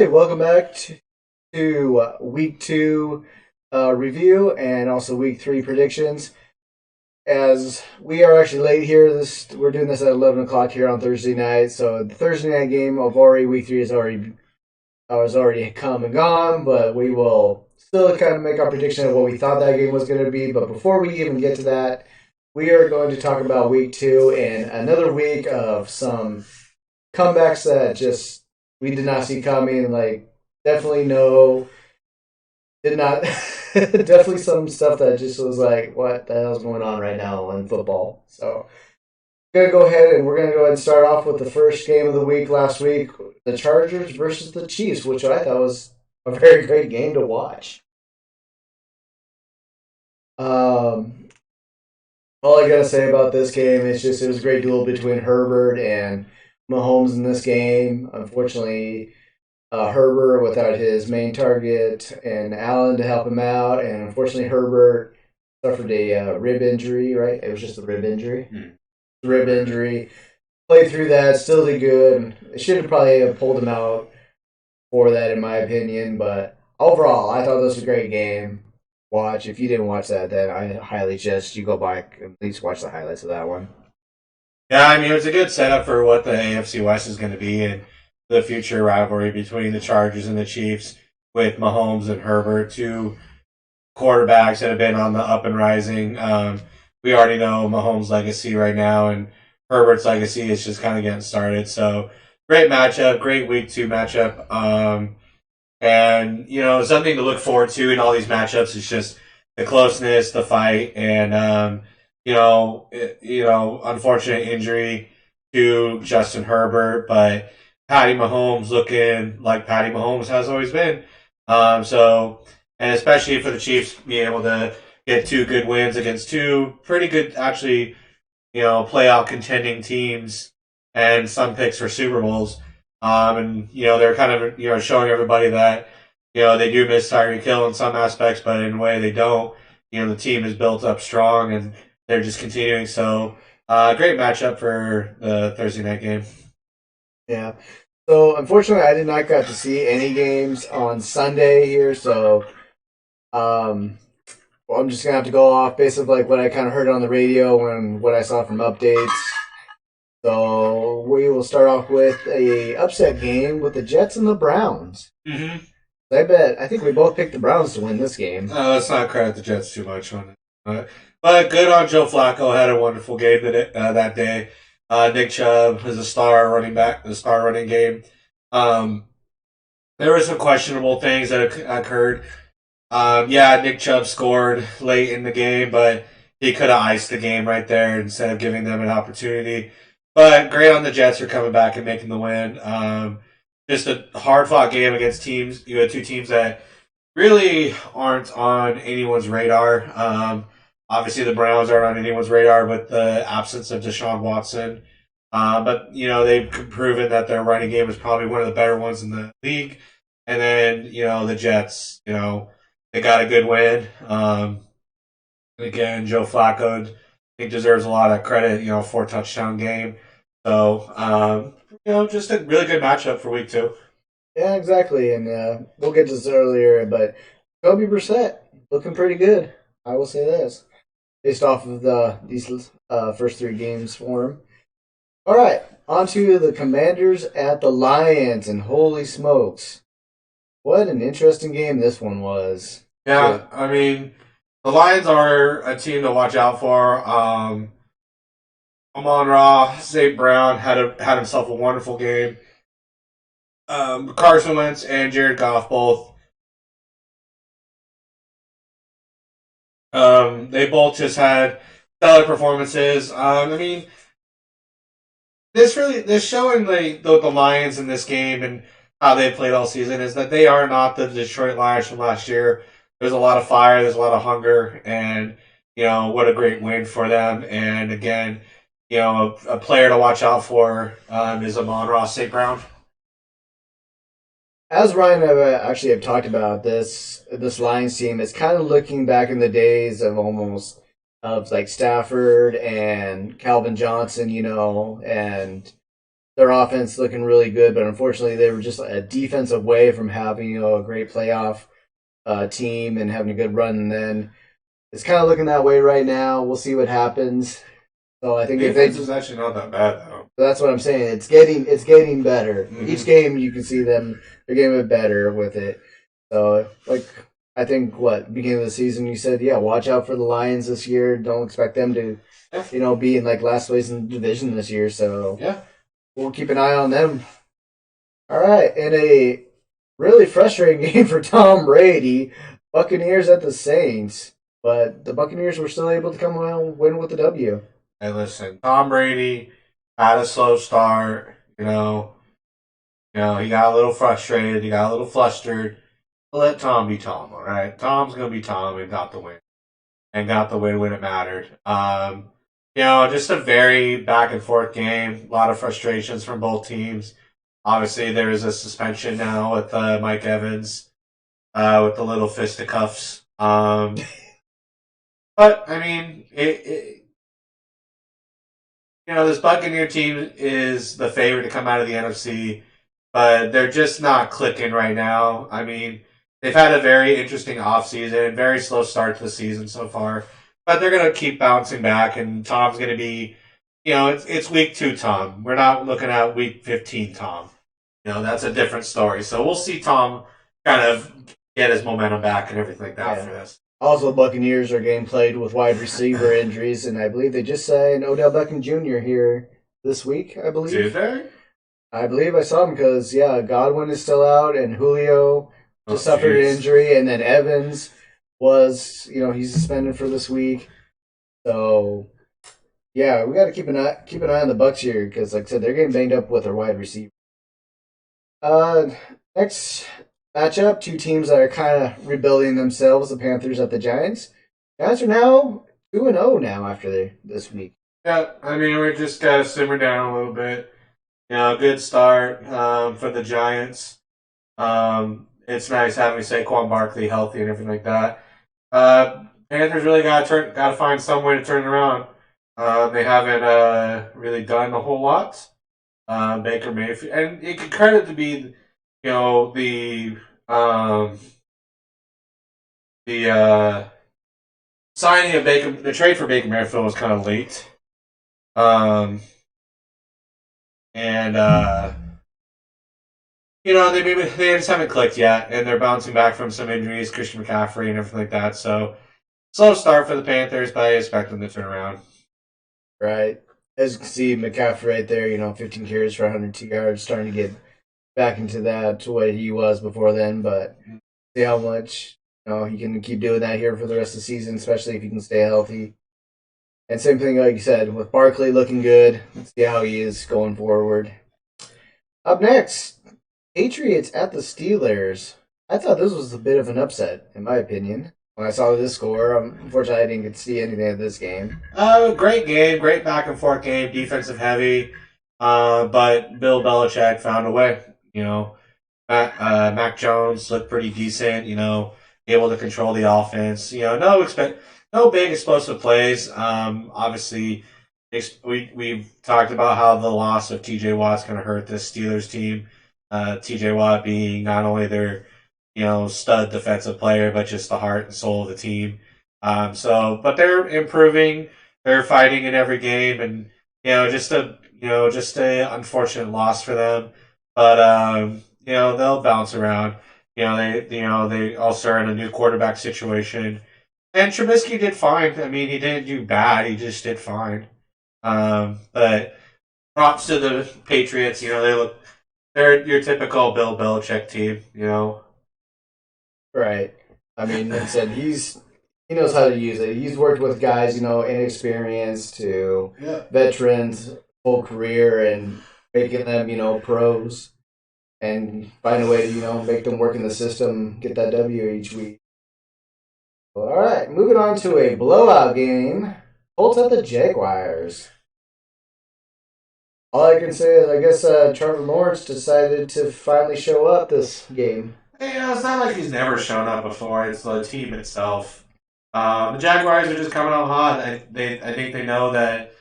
Hey, welcome back to week two review and also week three predictions. As we are actually late here, we're doing this at 11 o'clock here on Thursday night. So the Thursday night game of already week three has already come and gone, but we will still kind of make our prediction of what we thought that game was going to be. But before we even get to that, we are going to talk about week two and another week of some comebacks that just we did not see coming. Like definitely no, did not. Definitely some stuff that just was like, what the hell's going on right now in football? So we're gonna go ahead and start off with the first game of the week last week, the Chargers versus the Chiefs, which I thought was a very great game to watch. Um, all I gotta say about this game is just it was a great duel between Herbert and Mahomes in this game. Unfortunately, Herbert without his main target and Allen to help him out, and unfortunately Herbert suffered a rib injury. Right, it was just a rib injury. Rib injury. Played through that, still did good. They should have probably have pulled him out for that, in my opinion. But overall, I thought this was a great game. Watch if you didn't watch that, then I highly suggest you go back and at least watch the highlights of that one. Yeah, I mean, it was a good setup for what the AFC West is going to be and the future rivalry between the Chargers and the Chiefs with Mahomes and Herbert, two quarterbacks that have been on the up and rising. We already know Mahomes' legacy right now, and Herbert's legacy is just kind of getting started. So, great matchup, great week two matchup. And, something to look forward to in all these matchups is just the closeness, the fight, and, unfortunate injury to Justin Herbert, but Patty Mahomes looking like Patty Mahomes has always been. And especially for the Chiefs being able to get two good wins against two pretty good, actually, playoff contending teams and some picks for Super Bowls. They're kind of, showing everybody that, they do miss Tyreek Hill in some aspects, but in a way they don't. The team is built up strong and they're just continuing. So, great matchup for the Thursday night game. Yeah. So unfortunately, I did not get to see any games on Sunday here. So well, I'm just gonna have to go off based of like what I kind of heard on the radio and what I saw from updates. So we will start off with a upset game with the Jets and the Browns. Mm-hmm. I think we both picked the Browns to win this game. Let's not credit the Jets too much on it. But good on Joe Flacco. Had a wonderful game that day. Nick Chubb is a star running back, the star running game. There were some questionable things that occurred. Nick Chubb scored late in the game, but he could have iced the game right there instead of giving them an opportunity. But great on the Jets for coming back and making the win. Just a hard fought game against teams. You had two teams that really aren't on anyone's radar. Obviously, the Browns aren't on anyone's radar with the absence of Deshaun Watson. But they've proven that their running game is probably one of the better ones in the league. And then, the Jets, they got a good win. Again, Joe Flacco, I think, deserves a lot of credit, 4 touchdown game. So, just a really good matchup for week two. Yeah, exactly. And we'll get to this earlier, but Kobe Brissett looking pretty good. I will say this, based off of these first 3 games for him. All right, on to the Commanders at the Lions, and holy smokes, what an interesting game this one was. Yeah, I mean, the Lions are a team to watch out for. Amon-Ra, St. Brown had himself a wonderful game. Carson Wentz and Jared Goff both. They both just had stellar performances. This showing the Lions in this game and how they played all season is that they are not the Detroit Lions from last year. There's a lot of fire, there's a lot of hunger, and what a great win for them. And again, a player to watch out for is Amon-Ra St. Brown. As Ryan and I actually have talked about this Lions team, it's kind of looking back in the days of like Stafford and Calvin Johnson, and their offense looking really good, but unfortunately they were just a defense away from having a great playoff team and having a good run. And then it's kind of looking that way right now. We'll see what happens. So I think defense is actually not that bad though. That's what I'm saying. It's getting better. Mm-hmm. Each game you can see them they're getting better with it. So I think beginning of the season you said, yeah, watch out for the Lions this year. Don't expect them to be in last place in the division this year. So yeah, we'll keep an eye on them. All right, in a really frustrating game for Tom Brady, Buccaneers at the Saints, but the Buccaneers were still able to come out and win with the W. Hey, listen, Tom Brady had a slow start. He got a little frustrated. He got a little flustered. Let Tom be Tom, all right? Tom's gonna be Tom and got the win, when it mattered. Just a very back and forth game. A lot of frustrations from both teams. Obviously, there is a suspension now with Mike Evans with the little fisticuffs. But I mean, this Buccaneer team is the favorite to come out of the NFC, but they're just not clicking right now. I mean, they've had a very interesting offseason, very slow start to the season so far, but they're going to keep bouncing back, and Tom's going to be, it's week 2 Tom. We're not looking at week 15 Tom. That's a different story. So we'll see Tom kind of get his momentum back and everything like that for this. Also, Buccaneers are getting played with wide receiver injuries, and I believe they just signed Odell Beckham Jr. here this week, I believe. Did they? I believe I saw him because, Godwin is still out, and Julio just suffered an injury, and then Evans was, he's suspended for this week. So, yeah, we got to keep an eye on the Bucs here because, like I said, they're getting banged up with their wide receiver. Next matchup, 2 teams that are kind of rebuilding themselves, the Panthers at the Giants. Giants are now 2-0 now after this week. Yeah, I mean, we just got to simmer down a little bit. Good start for the Giants. It's nice having Saquon Barkley healthy and everything like that. Panthers really got to find some way to turn it around. They haven't really done a whole lot. Baker Mayfield, and it could credit to be, the signing of the trade for Baker Mayfield was kind of late. They just haven't clicked yet, and they're bouncing back from some injuries, Christian McCaffrey and everything like that. So, slow start for the Panthers, but I expect them to turn around. Right. As you can see, McCaffrey right there, 15 carries for 102 yards, starting to get back into that to what he was before then. But see how much he can keep doing that here for the rest of the season, especially if he can stay healthy. And same thing, like you said, with Barkley looking good. Let's see how he is going forward. Up next, Patriots at the Steelers. I thought this was a bit of an upset, in my opinion. When I saw this score, unfortunately, I didn't get to see anything of this game. Great game, great back and forth game, defensive heavy, but Bill Belichick found a way. Mac Jones looked pretty decent. Able to control the offense. No big explosive plays. Obviously, we've talked about how the loss of T.J. Watt's going to hurt this Steelers team. T.J. Watt being not only their stud defensive player, but just the heart and soul of the team. But they're improving. They're fighting in every game, and just a unfortunate loss for them. But they'll bounce around. They also are in a new quarterback situation, and Trubisky did fine. I mean, he didn't do bad. He just did fine. But props to the Patriots. They're your typical Bill Belichick team. Right. I mean, like I said, he knows how to use it. He's worked with guys, inexperienced to veterans, whole career, and making them, pros, and find a way to, make them work in the system, get that W each week. All right, moving on to a blowout game. Colts at the Jaguars. All I can say is, I guess Trevor Lawrence decided to finally show up this game. It's not like he's never shown up before. It's the team itself. The Jaguars are just coming out hot. I think they know that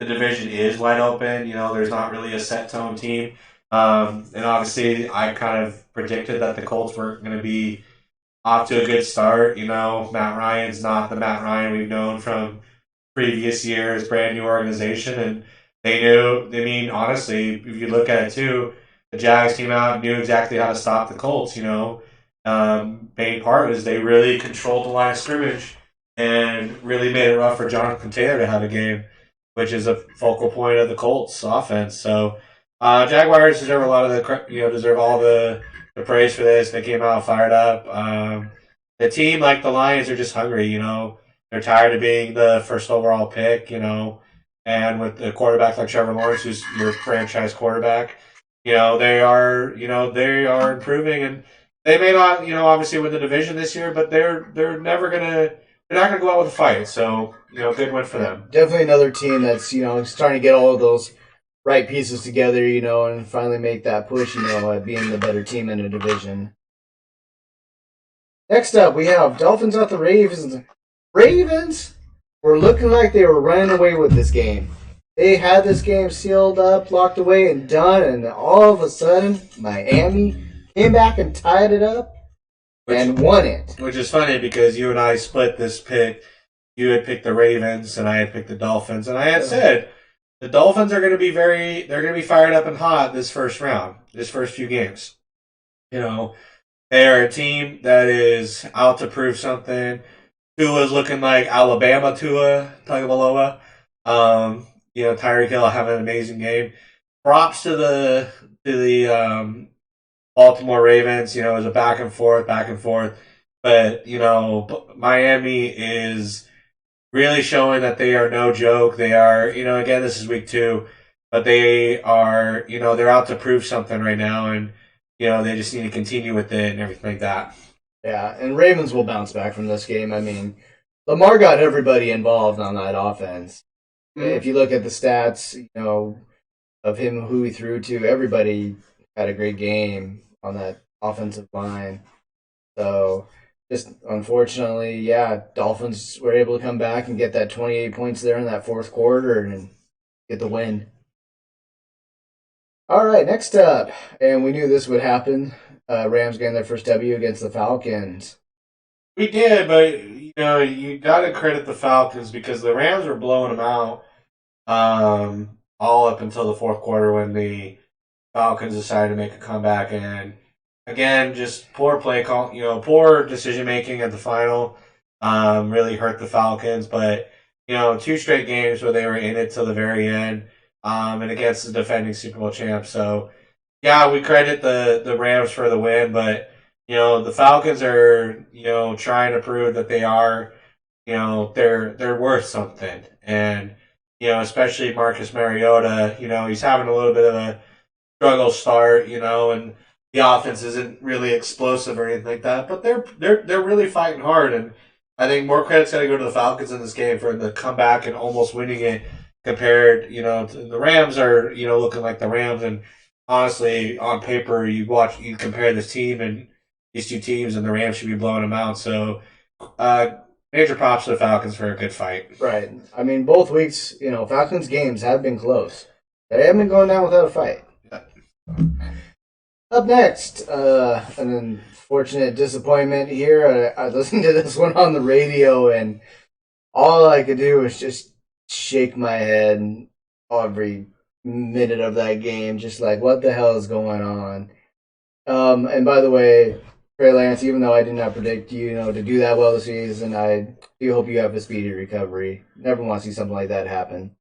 the division is wide open. There's not really a set tone team. And obviously, I kind of predicted that the Colts weren't going to be off to a good start. Matt Ryan's not the Matt Ryan we've known from previous years, brand new organization, and they knew. I mean, honestly, if you look at it too, the Jags came out and knew exactly how to stop the Colts. Main part was they really controlled the line of scrimmage and really made it rough for Jonathan Taylor to have a game, which is a focal point of the Colts offense. So Jaguars deserve a lot of deserve all the praise for this. They came out fired up. The team, like the Lions, are just hungry. They're tired of being the first overall pick. And with the quarterback like Trevor Lawrence, who's your franchise quarterback, they are improving, and they may not, obviously win the division this year, but they're not gonna go out with a fight. So good win for them. Definitely another team that's starting to get all of those right pieces together, and finally make that push, at being the better team in the division. Next up, we have Dolphins at the Ravens. Ravens were looking like they were running away with this game. They had this game sealed up, locked away, and done, and all of a sudden, Miami came back and tied it up and won it. Which is funny because you and I split this pick. You had picked the Ravens, and I had picked the Dolphins, and I had said the Dolphins are going to be they're going to be fired up and hot this first round, this first few games. They are a team that is out to prove something. Tua's looking like Alabama Tua Tagovailoa. Tyreek Hill having an amazing game. Props to the Baltimore Ravens. It was a back and forth. But Miami is really showing that they are no joke. They are, again, this is week 2, but they are, they're out to prove something right now, and they just need to continue with it and everything like that. Yeah, and Ravens will bounce back from this game. I mean, Lamar got everybody involved on that offense. Mm-hmm. If you look at the stats, of him who he threw to, everybody had a great game on that offensive line. So, just unfortunately, Dolphins were able to come back and get that 28 points there in that fourth quarter and get the win. All right, next up, and we knew this would happen. Rams getting their first W against the Falcons. We did, but you got to credit the Falcons because the Rams were blowing them out all up until the fourth quarter when the Falcons decided to make a comeback, and again, just poor play call, poor decision making at the final really hurt the Falcons. But 2 straight games where they were in it till the very end, and against the defending Super Bowl champ. So yeah, we credit the Rams for the win, but the Falcons are trying to prove that they are they're worth something, and especially Marcus Mariota, he's having a little bit of a struggle start, and the offense isn't really explosive or anything like that, but they're really fighting hard, and I think more credit's got to go to the Falcons in this game for the comeback and almost winning it compared, to the Rams are looking like the Rams, and honestly, on paper, you compare this team and these two teams, and the Rams should be blowing them out. So, major props to the Falcons for a good fight. Right. I mean, both weeks, Falcons games have been close. They haven't been going down without a fight. Yeah. Up next, an unfortunate disappointment here. I listened to this one on the radio, and all I could do was just shake my head every minute of that game, just like, what the hell is going on? And by the way, Trey Lance, even though I did not predict you to do that well this season, I do hope you have a speedy recovery. Never want to see something like that happen.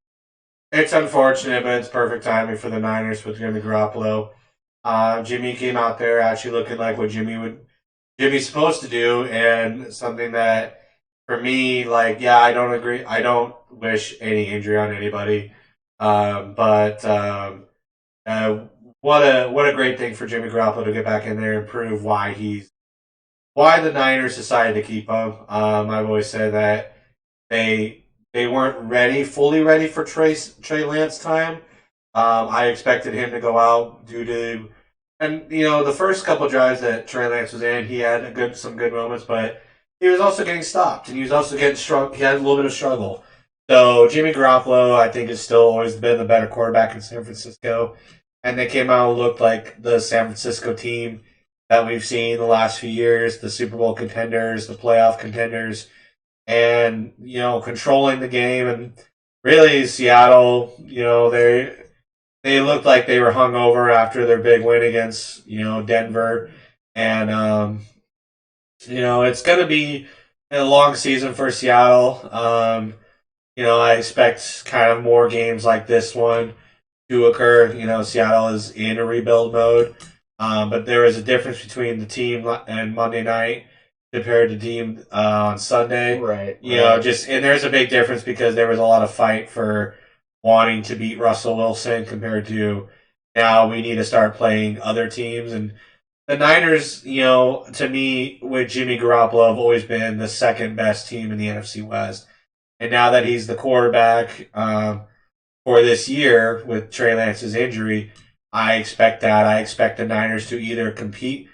It's unfortunate, but it's perfect timing for the Niners with Jimmy Garoppolo. Jimmy came out there actually looking like what Jimmy's supposed to do, and something that for me, I don't agree. I don't wish any injury on anybody. But what a great thing for Jimmy Garoppolo to get back in there and prove why the Niners decided to keep him. I've always said that they weren't fully ready for Trey Lance time. I expected him to go out the first couple drives that Trey Lance was in, he had some good moments, but he was also getting stopped, and he was also he had a little bit of struggle. So Jimmy Garoppolo, I think, has still always been the better quarterback in San Francisco, and they came out and looked like the San Francisco team that we've seen the last few years, the Super Bowl contenders, the playoff contenders, and controlling the game. And really, Seattle, they looked like they were hungover after their big win against Denver, and it's going to be a long season for Seattle. I expect kind of more games like this one to occur. Seattle is in a rebuild mode, but there is a difference between the team and Monday night compared to team on Sunday. Right. And there's a big difference because there was a lot of fight for wanting to beat Russell Wilson compared to now we need to start playing other teams. And the Niners, to me, with Jimmy Garoppolo, have always been the second best team in the NFC West. And now that he's the quarterback for this year with Trey Lance's injury, I expect that. I expect the Niners to either compete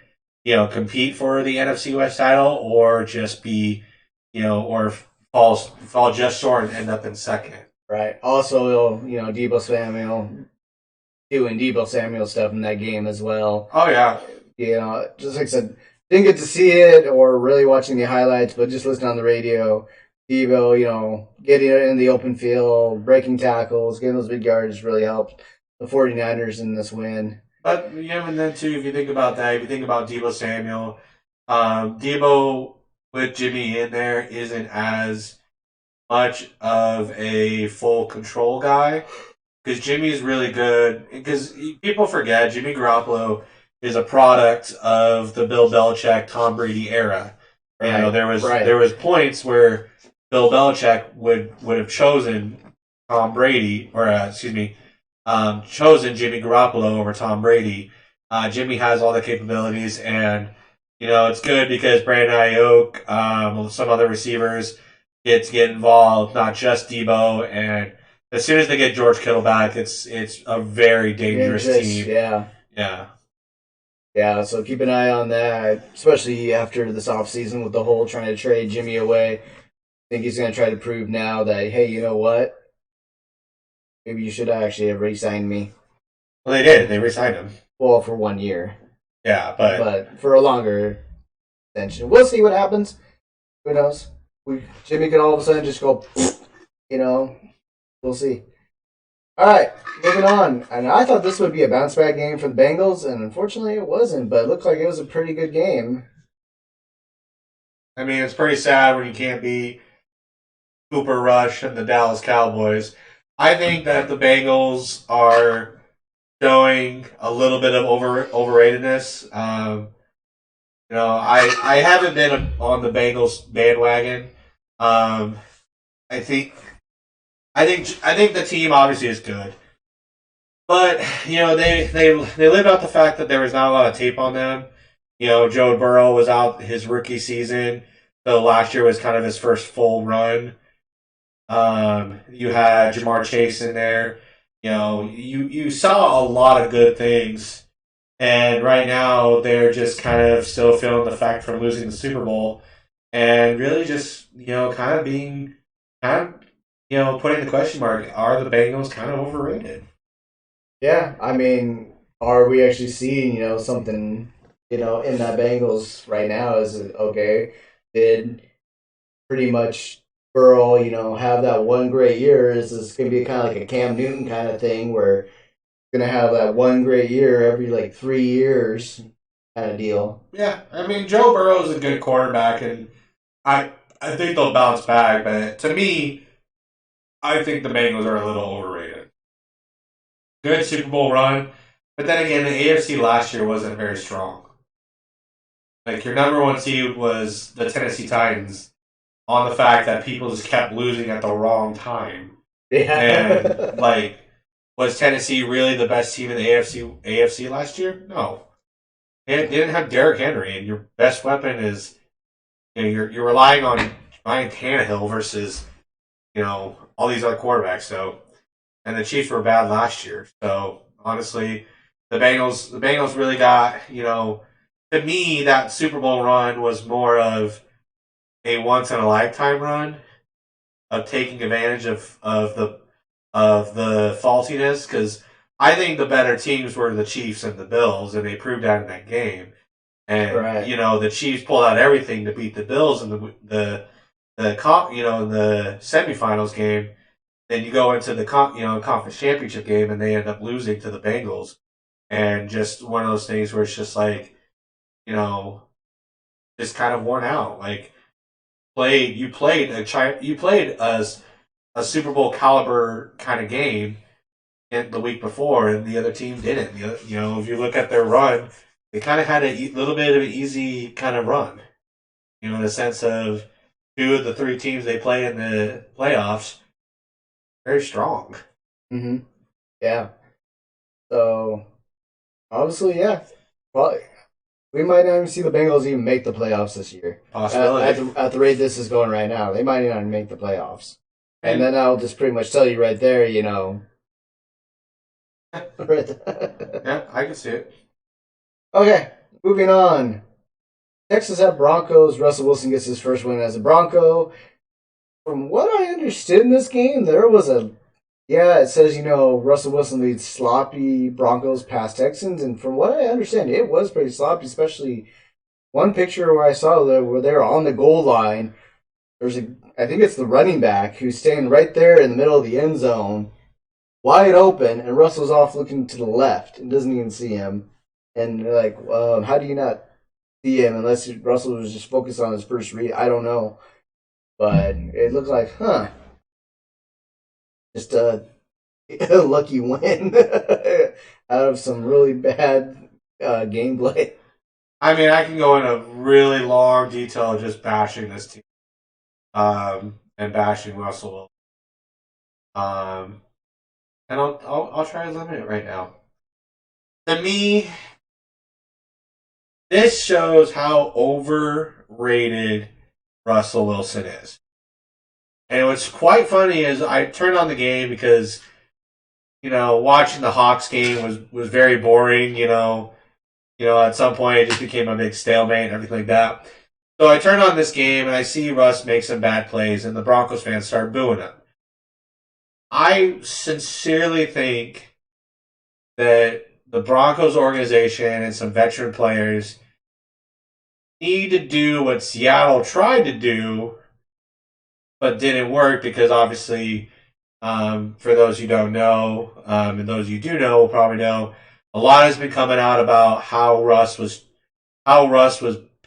for the NFC West title or just be, or fall just short and end up in second. Right. Also, Deebo Samuel doing Deebo Samuel stuff in that game as well. Oh, yeah. Just like I said, didn't get to see it or really watching the highlights, but just listening on the radio. Deebo, getting it in the open field, breaking tackles, getting those big yards really helped the 49ers in this win. But, and then, too, if you think about that, if you think about Deebo Samuel, Deebo with Jimmy in there isn't as much of a full control guy because Jimmy's really good. Because people forget Jimmy Garoppolo is a product of the Bill Belichick, Tom Brady era. Right. There was points where Bill Belichick would have chosen Tom Brady, or chosen Jimmy Garoppolo over Tom Brady. Jimmy has all the capabilities, and it's good because Brandon Ayuk, some other receivers get involved, not just Debo. And as soon as they get George Kittle back, it's a very dangerous team. Yeah, so keep an eye on that, especially after this offseason with the whole trying to trade Jimmy away. I think he's going to try to prove now that, hey, you know what? Maybe you should actually have re-signed me. Well, they did. They re-signed him. Well, for 1 year. Yeah, but for a longer extension. We'll see what happens. Who knows? Jimmy could all of a sudden just go, we'll see. All right, moving on. And I thought this would be a bounce-back game for the Bengals, and unfortunately it wasn't, but it looked like it was a pretty good game. I mean, it's pretty sad when you can't beat Cooper Rush and the Dallas Cowboys. I think that the Bengals are showing a little bit of overratedness. I haven't been on the Bengals bandwagon. I think the team obviously is good, but they live out the fact that there was not a lot of tape on them. Joe Burrow was out his rookie season, so last year was kind of his first full run. You had Jamar Chase in there. You saw a lot of good things, and right now they're just kind of still feeling the fact from losing the Super Bowl, and really just kind of being putting the question mark: are the Bengals kind of overrated? Yeah, I mean, are we actually seeing something in that Bengals right now? Is it okay? Did pretty much Burrow, have that one great year? Is this going to be kind of like a Cam Newton kind of thing where going to have that one great year every 3 years kind of deal? Yeah, I mean, Joe Burrow is a good quarterback, and I think they'll bounce back. But to me, I think the Bengals are a little overrated. Good Super Bowl run, but then again, the AFC last year wasn't very strong. Like, your number one seed was the Tennessee Titans on the fact that people just kept losing at the wrong time. Yeah. And, was Tennessee really the best team in the AFC last year? No. They didn't have Derrick Henry, and your best weapon is you're relying on Ryan Tannehill versus all these other quarterbacks. So, and the Chiefs were bad last year. So honestly, the Bengals really got to me that Super Bowl run was more of a once in a lifetime run taking advantage of the faultiness, because I think the better teams were the Chiefs and the Bills, and they proved that in that game. And Right. the Chiefs pulled out everything to beat the Bills in the semifinals game. Then you go into the conference championship game, and they end up losing to the Bengals, and just one of those things where it's just like, you know, just kind of worn out. Like you played a Super Bowl caliber kind of game in the week before, and the other team didn't. If you look at their run, they kind of had a little bit of an easy kind of run. In the sense of two of the three teams they play in the playoffs, very strong. Mm-hmm. Yeah. So obviously, yeah. Well, we might not even see the Bengals even make the playoffs this year. Possibility. At the rate this is going right now, they might not even make the playoffs. And then I'll just pretty much tell you right there, Yeah, I can see it. Okay, moving on. Texas at Broncos. Russell Wilson gets his first win as a Bronco. From what I understood in this game, it says, Russell Wilson leads sloppy Broncos past Texans. And from what I understand, it was pretty sloppy, especially one picture where I saw where they were on the goal line. I think it's the running back who's standing right there in the middle of the end zone, wide open, and Russell's off looking to the left and doesn't even see him. And they're like, how do you not see him unless Russell was just focused on his first read? I don't know. But it looked like, just a lucky win out of some really bad gameplay. I mean, I can go into really long detail just bashing this team, and bashing Russell. And I'll try to limit it right now. To me, this shows how overrated Russell Wilson is. And what's quite funny is I turned on the game because, watching the Hawks game was very boring, at some point it just became a big stalemate and everything like that. So I turn on this game and I see Russ make some bad plays and the Broncos fans start booing him. I sincerely think that the Broncos organization and some veteran players need to do what Seattle tried to do but didn't work, because obviously, for those who don't know, and those you do know will probably know, a lot has been coming out about how Russ was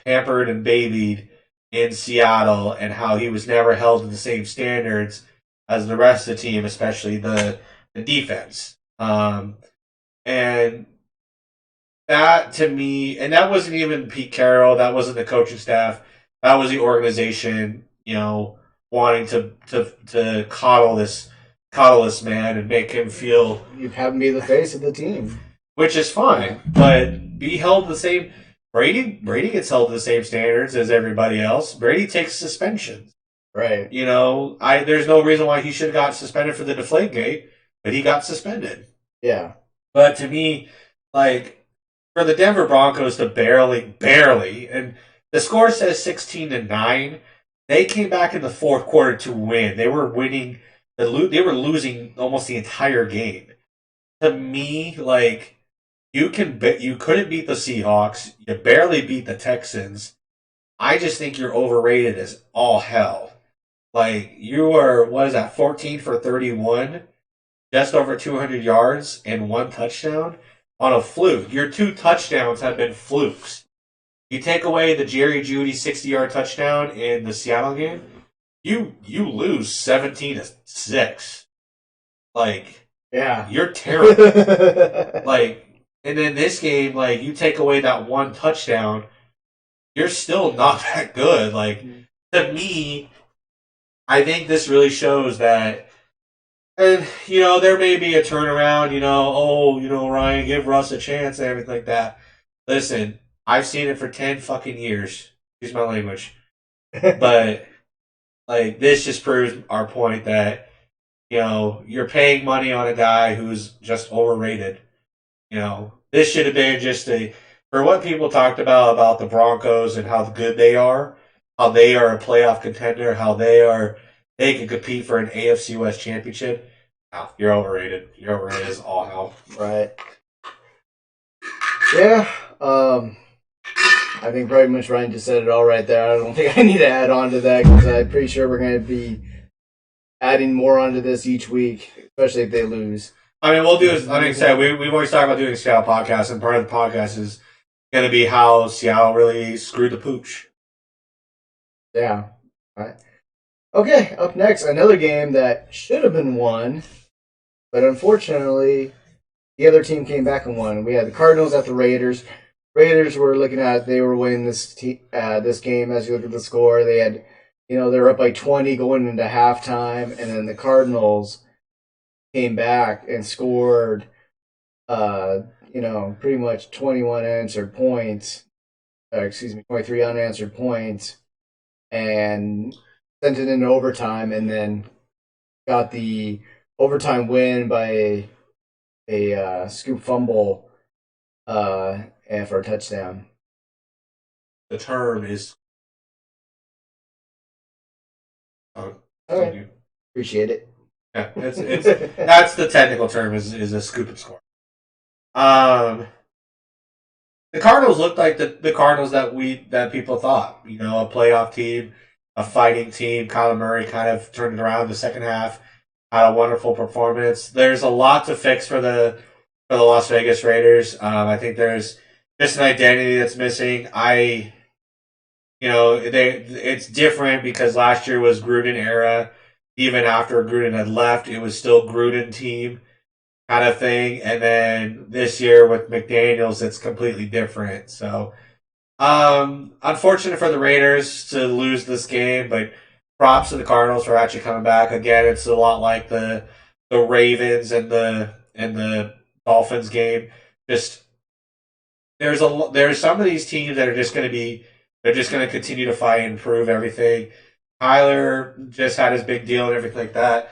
pampered and babied in Seattle, and how he was never held to the same standards as the rest of the team, especially the defense. And that, to me, and that wasn't even Pete Carroll, that wasn't the coaching staff, that was the organization, wanting to coddle this man and make him feel You have him be the face of the team, which is fine, but be held the same. Brady gets held to the same standards as everybody else. Brady takes suspensions. right? There's no reason why he should have got suspended for the Deflategate, but he got suspended. Yeah. But to me, like, for the Denver Broncos to barely, and the score says 16-9. They came back in the fourth quarter to win. They were winning. They were losing almost the entire game. To me, like, you couldn't beat the Seahawks. You barely beat the Texans. I just think you're overrated as all hell. Like, you were, 14 for 31, just over 200 yards and one touchdown on a fluke. Your two touchdowns have been flukes. You take away the Jerry Jeudy 60-yard touchdown in the Seattle game, you lose 17-6. Like, yeah, you're terrible. Like, and then this game, like, you take away that one touchdown, you're still not that good. Like, to me, I think this really shows that, and, there may be a turnaround, Ryan, give Russ a chance and everything like that. Listen, I've seen it for 10 fucking years. Excuse my language. But, like, this just proves our point that, you're paying money on a guy who's just overrated. This should have been just for what people talked about the Broncos and how good they are a playoff contender, how they they can compete for an AFC West championship. No, you're overrated. You're overrated as all hell. Right. Yeah. I think pretty much Ryan just said it all right there. I don't think I need to add on to that because I'm pretty sure we're going to be adding more onto this each week, especially if they lose. I mean, we'll do. Like I said, we've always talked about doing a Seattle podcast, and part of the podcast is going to be how Seattle really screwed the pooch. Yeah. All right. Okay, up next, another game that should have been won, but unfortunately, the other team came back and won. We had the Cardinals at the Raiders. Raiders were looking at they were winning this game. As you look at the score, they had they were up by 20 going into halftime, and then the Cardinals came back and scored pretty much 21 unanswered points. 23 unanswered points, and sent it into overtime, and then got the overtime win by a scoop fumble and for a touchdown. The term is. Okay. Appreciate it. Yeah, it's that's the technical term is a scoop and score. The Cardinals looked like the Cardinals that people thought. A playoff team, a fighting team. Kyler Murray kind of turned it around in the second half. Had a wonderful performance. There's a lot to fix for the Las Vegas Raiders. I think there's just an identity that's missing. It's different because last year was Gruden era. Even after Gruden had left, it was still Gruden team kind of thing. And then this year with McDaniels, it's completely different. So, unfortunate for the Raiders to lose this game, but props to the Cardinals for actually coming back. Again, it's a lot like the Ravens and the Dolphins game. Just there's some of these teams that are just going to continue to fight and prove everything. Tyler just had his big deal and everything like that.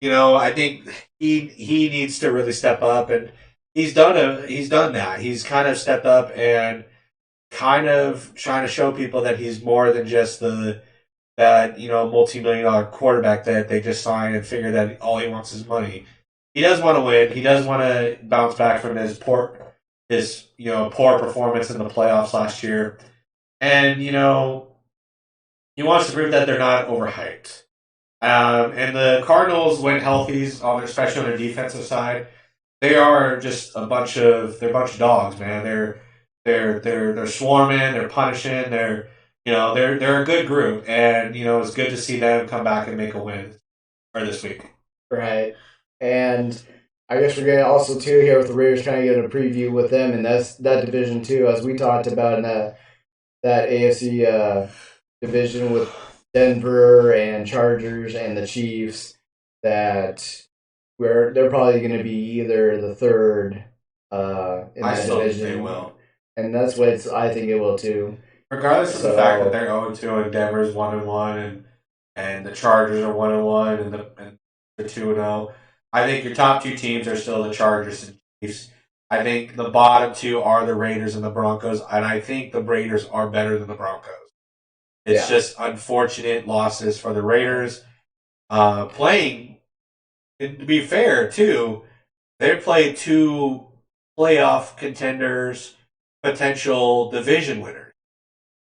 I think he needs to really step up, and he's done that. He's kind of stepped up and kind of trying to show people that he's more than just that multi-million-dollar quarterback that they just signed and figure that all he wants is money. He does want to win. He does want to bounce back from his poor performance in the playoffs last year, and he wants to prove that they're not overhyped. And the Cardinals, when healthy, especially on their defensive side, they are just a bunch of dogs, man. They're swarming, they're punishing, they're a good group, and it's good to see them come back and make a win for this week. Right, and I guess we're going to also too here with the Raiders trying to get a preview with them, and that's that division too, as we talked about in that AFC division with Denver and Chargers and the Chiefs. That they're probably going to be either the third in that division. They will. And that's what I think it will too. Regardless of the fact that they're 0-2 and Denver's 1-1 and the Chargers are 1-1 and they're 2-0, I think your top two teams are still the Chargers and Chiefs. I think the bottom two are the Raiders and the Broncos, and I think the Raiders are better than the Broncos. It's just unfortunate losses for the Raiders. Playing, to be fair too, they played two playoff contenders, potential division winners.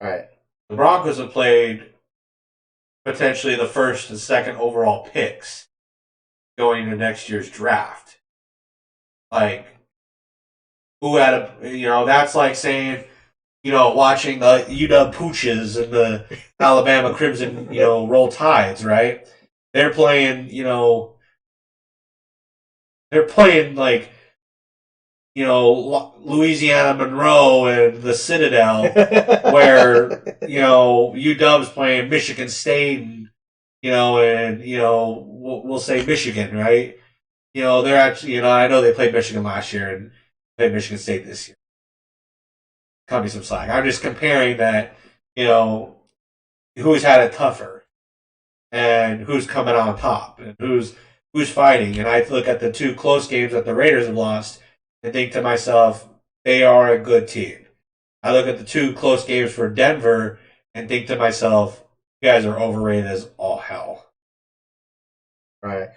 Right. The Broncos have played potentially the first and second overall picks going into next year's draft. Like, who had that's like saying, watching the UW Pooches and the Alabama Crimson, Roll Tides, right? They're playing, like, Louisiana Monroe and the Citadel, where, UW's playing Michigan State and, we'll say Michigan, right? They're actually, I know they played Michigan last year and played Michigan State this year. Cut me some slack. I'm just comparing that, who's had it tougher and who's coming on top and who's fighting. And I look at the two close games that the Raiders have lost and think to myself, they are a good team. I look at the two close games for Denver and think to myself, you guys are overrated as all hell. Right.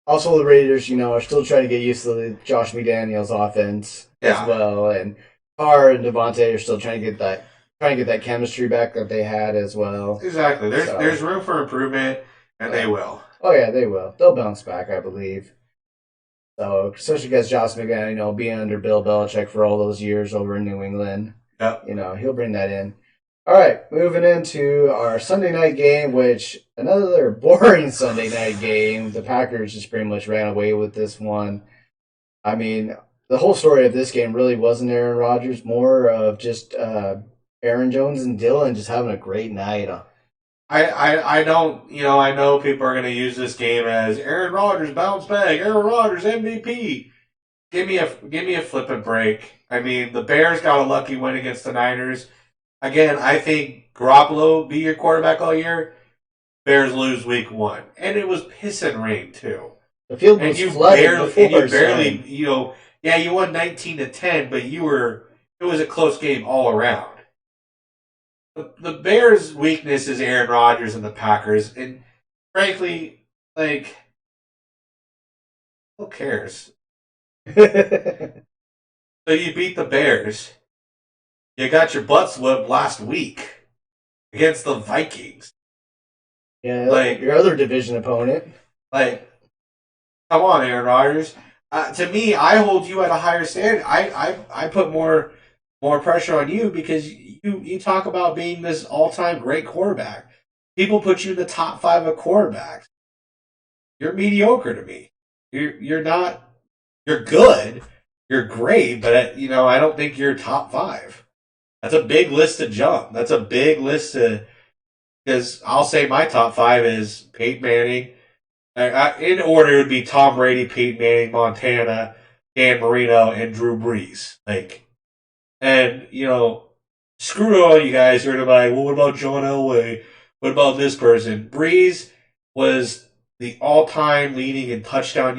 Also, the Raiders, are still trying to get used to the Josh McDaniels offense as well, and Carr and Devontae are still trying to get that chemistry back that they had as well. Exactly. There's room for improvement, and they will. Oh yeah, they will. They'll bounce back, I believe. So, especially against Josh McDaniels, being under Bill Belichick for all those years over in New England. Yep. He'll bring that in. All right, moving into our Sunday night game, which another boring Sunday night game. The Packers just pretty much ran away with this one. I mean, the whole story of this game really wasn't Aaron Rodgers, more of just Aaron Jones and Dylan just having a great night. I don't, I know people are going to use this game as Aaron Rodgers bounce back, Aaron Rodgers MVP. Give me a flippant break. I mean, the Bears got a lucky win against the Niners. Again, I think Garoppolo be your quarterback all year. Bears lose week 1. And it was piss and rain, too. The field was flooded you barely, you won 19-10, but it was a close game all around. The Bears' weakness is Aaron Rodgers and the Packers. And frankly, who cares? So you beat the Bears. You got your butts whipped last week against the Vikings. Yeah, your other division opponent. Come on, Aaron Rodgers. To me, I hold you at a higher standard. I put more pressure on you because you talk about being this all-time great quarterback. People put you in the top 5 of quarterbacks. You're mediocre to me. You're not. You're good. You're great, but I don't think you're top 5. That's a big list to jump. That's a big list to, because I'll say my top 5 is Peyton Manning. In order, it would be Tom Brady, Peyton Manning, Montana, Dan Marino, and Drew Brees. Screw all you guys who are like, well, what about John Elway? What about this person? Brees was the all-time leading in touchdown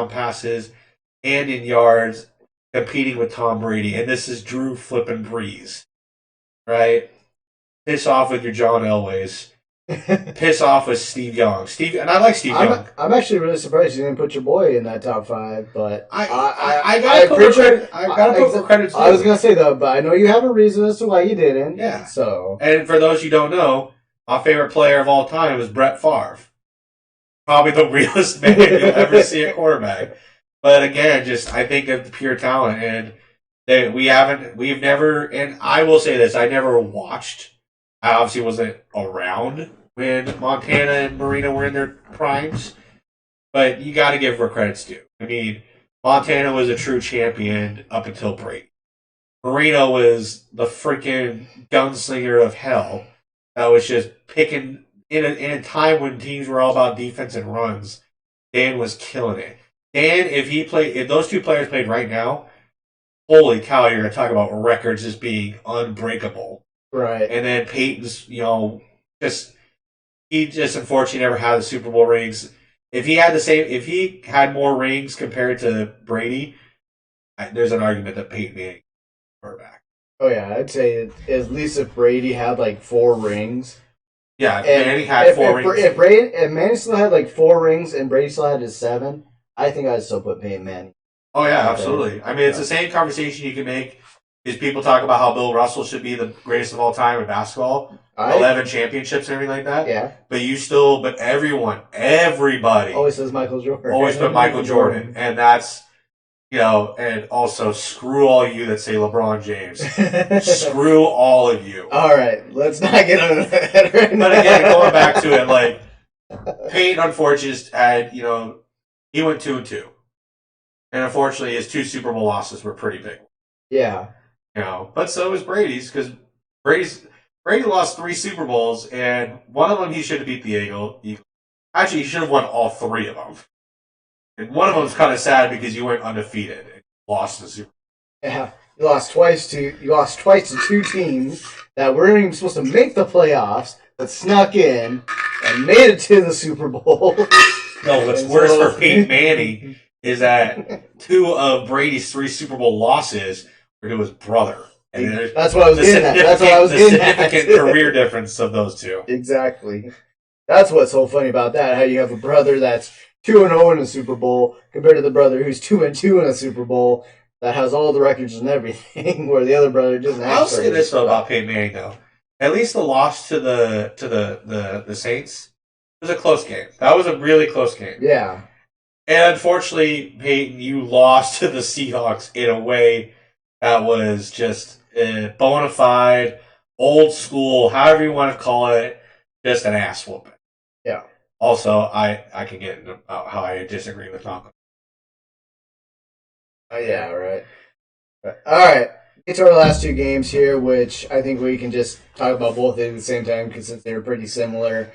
passes and in yards, competing with Tom Brady, and this is Drew flipping Brees, right? Piss off with your John Elways. Piss off with Steve Young. And I like Steve Young. I'm actually really surprised you didn't put your boy in that top 5, but I gotta put credit. I was gonna say though, but I know you have a reason as to why you didn't. Yeah. So, and for those you don't know, my favorite player of all time is Brett Favre. Probably the realest man you'll ever see a quarterback. But again, I think of the pure talent, and we've never, and I will say this, I never watched. I obviously wasn't around when Montana and Marino were in their primes, but you got to give where credit's due. I mean, Montana was a true champion up until Brady. Marino was the freaking gunslinger of hell that was just picking in a time when teams were all about defense and runs. Dan was killing it. Dan, if those two players played right now, holy cow, you're going to talk about records as being unbreakable. Right. And then Peyton's, he just unfortunately never had the Super Bowl rings. If he had more rings compared to Brady, there's an argument that Peyton Manning quarterback. Oh yeah, I'd say at least if Brady had 4 rings. Yeah, Manning had 4 rings. If Manning still had 4 rings and Brady still had his 7, I think I'd still put Peyton Manning. Oh yeah, absolutely. I mean, it's the same conversation you can make. Is people talk about how Bill Russell should be the greatest of all time in basketball, 11 championships and everything like that. Yeah. But everybody always says Michael Jordan. Always put Michael Jordan, and that's and also screw all you that say LeBron James. Screw all of you. All right, let's not get on that right now. But again, going back to it, Peyton unfortunately had he went 2-2, and unfortunately his 2 Super Bowl losses were pretty big. Yeah. But so was Brady's, because Brady lost 3 Super Bowls, and one of them he should have beat the Eagles. Actually, he should have won all 3 of them. And one of them was kind of sad because you went undefeated and lost the Super Bowl. Yeah, you lost twice to 2 teams that weren't even supposed to make the playoffs, that snuck in and made it to the Super Bowl. No, what's worse for Peyton Manning is that 2 of Brady's 3 Super Bowl losses were to his brother. And that's what I was getting at. That's what I was getting at. The significant career difference of those 2. Exactly. That's what's so funny about that. How you have a brother that's 2-0 in a Super Bowl compared to the brother who's 2-2 in a Super Bowl that has all the records and everything, where the other brother doesn't have. I'll say this though about Peyton Manning though. At least the loss to the Saints was a close game. That was a really close game. Yeah. And unfortunately, Peyton, you lost to the Seahawks in a way that was just bona fide, old school, however you want to call it, just an ass whooping. Yeah. Also, I can get into how I disagree with Malcolm. Yeah, right. All right. Get to our last two games here, which I think we can just talk about both at the same time because since they were pretty similar.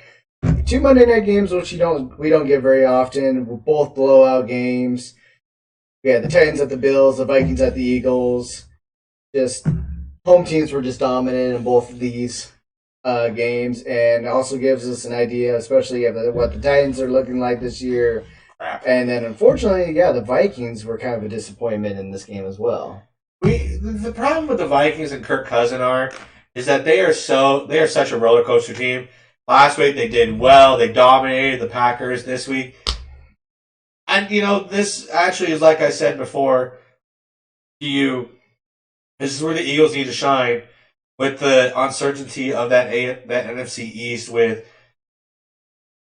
Two Monday night games, which we don't get very often. We're both blowout games. We had the Titans at the Bills, the Vikings at the Eagles. Just home teams were just dominant in both of these games, and also gives us an idea, especially of what the Titans are looking like this year. And then, unfortunately, the Vikings were kind of a disappointment in this game as well. The problem with the Vikings and Kirk Cousins is that they are such a roller coaster team. Last week they did well. They dominated the Packers this week. And, this actually is, like I said before to you, this is where the Eagles need to shine with the uncertainty of that NFC East with,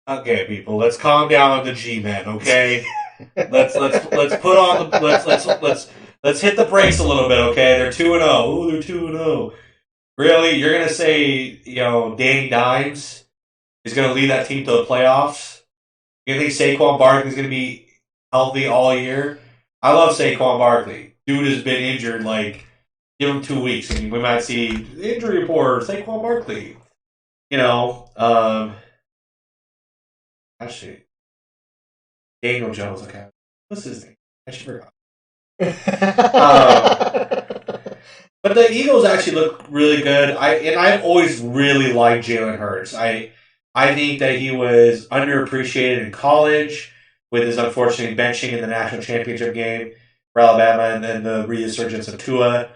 okay, people, let's calm down on the G-men, okay? let's put on the, let's hit the brakes a little bit, okay? They're 2-0. Ooh, they're 2-0. Really? You're going to say, Danny Dimes is going to lead that team to the playoffs? You think Saquon Barkley is going to be healthy all year? I love Saquon Barkley. Dude has been injured, give him 2 weeks, and we might see injury report, Saquon Barkley. Actually, Daniel Jones, okay. What's his name? I should forgot. But the Eagles actually look really good. I've always really liked Jalen Hurts. I think that he was underappreciated in college with his unfortunate benching in the national championship game for Alabama and then the resurgence of Tua.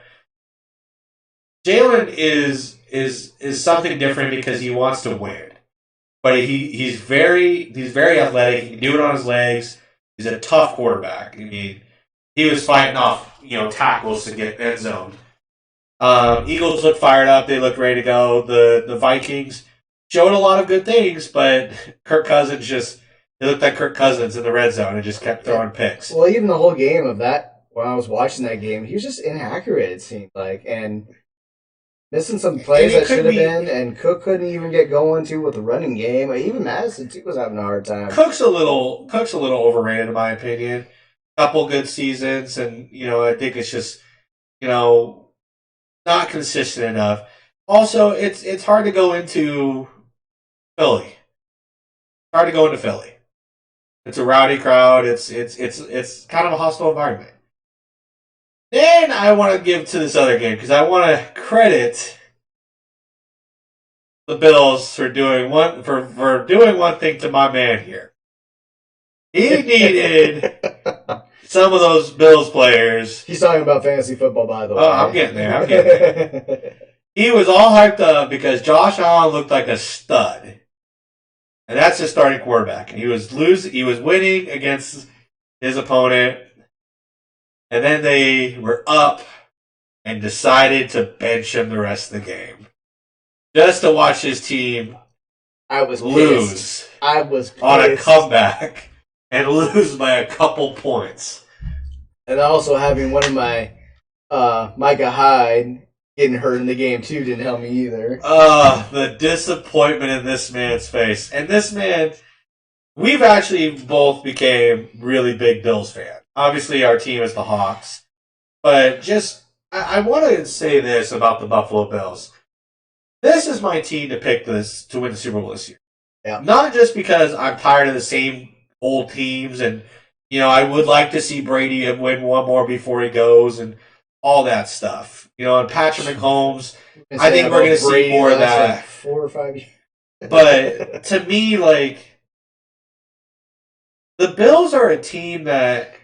Jalen is something different because he wants to win. But he's very athletic. He can do it on his legs. He's a tough quarterback. I mean, he was fighting off tackles to get end zone. Eagles look fired up. They look ready to go. The Vikings showed a lot of good things, but Kirk Cousins he looked like Kirk Cousins in the red zone and just kept throwing picks. Well, even the whole game of that, when I was watching that game, he was just inaccurate, it seemed like, and missing some plays that should have been, and Cook couldn't even get going too with the running game. Even Madison too was having a hard time. Cook's a little overrated in my opinion. Couple good seasons, and I think it's just not consistent enough. Also, it's hard to go into Philly. Hard to go into Philly. It's a rowdy crowd. It's kind of a hostile environment. Then I want to give to this other game because I want to credit the Bills for doing one thing to my man here. He needed some of those Bills players. He's talking about fantasy football, by the way. Oh, I'm getting there. He was all hyped up because Josh Allen looked like a stud. And that's his starting quarterback. And he was winning against his opponent. And then they were up and decided to bench him the rest of the game. Just to watch his team lose on a comeback and lose by a couple points. And also having one of my Micah Hyde getting hurt in the game too didn't help me either. The disappointment in this man's face. And this man, we've actually both became really big Bills fans. Obviously, our team is the Hawks. But I want to say this about the Buffalo Bills. This is my team to pick to win the Super Bowl this year. Yeah. Not just because I'm tired of the same old teams and, I would like to see Brady win one more before he goes and all that stuff. And Patrick Mahomes, I think we're going to see more of that. 4 or 5 years. But to me, the Bills are a team that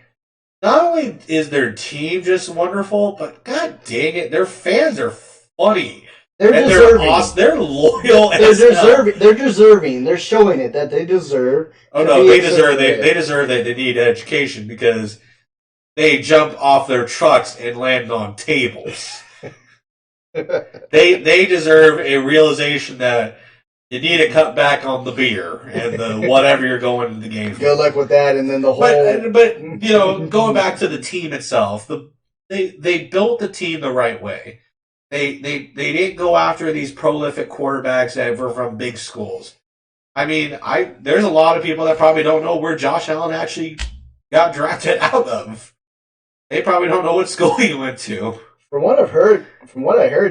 not only is their team just wonderful, but god dang it, their fans are funny. They're and deserving. They're awesome. They're loyal. They're deserving. They're deserving. They're showing it that they deserve. Oh no, they deserve. They deserve that. They need education because they jump off their trucks and land on tables. They deserve a realization that you need to cut back on the beer and the whatever you're going into the game for. Good luck with that, and then the whole. But you know, going back to the team itself, they built the team the right way. They didn't go after these prolific quarterbacks that were from big schools. I mean, there's a lot of people that probably don't know where Josh Allen actually got drafted out of. They probably don't know what school he went to. From what I heard,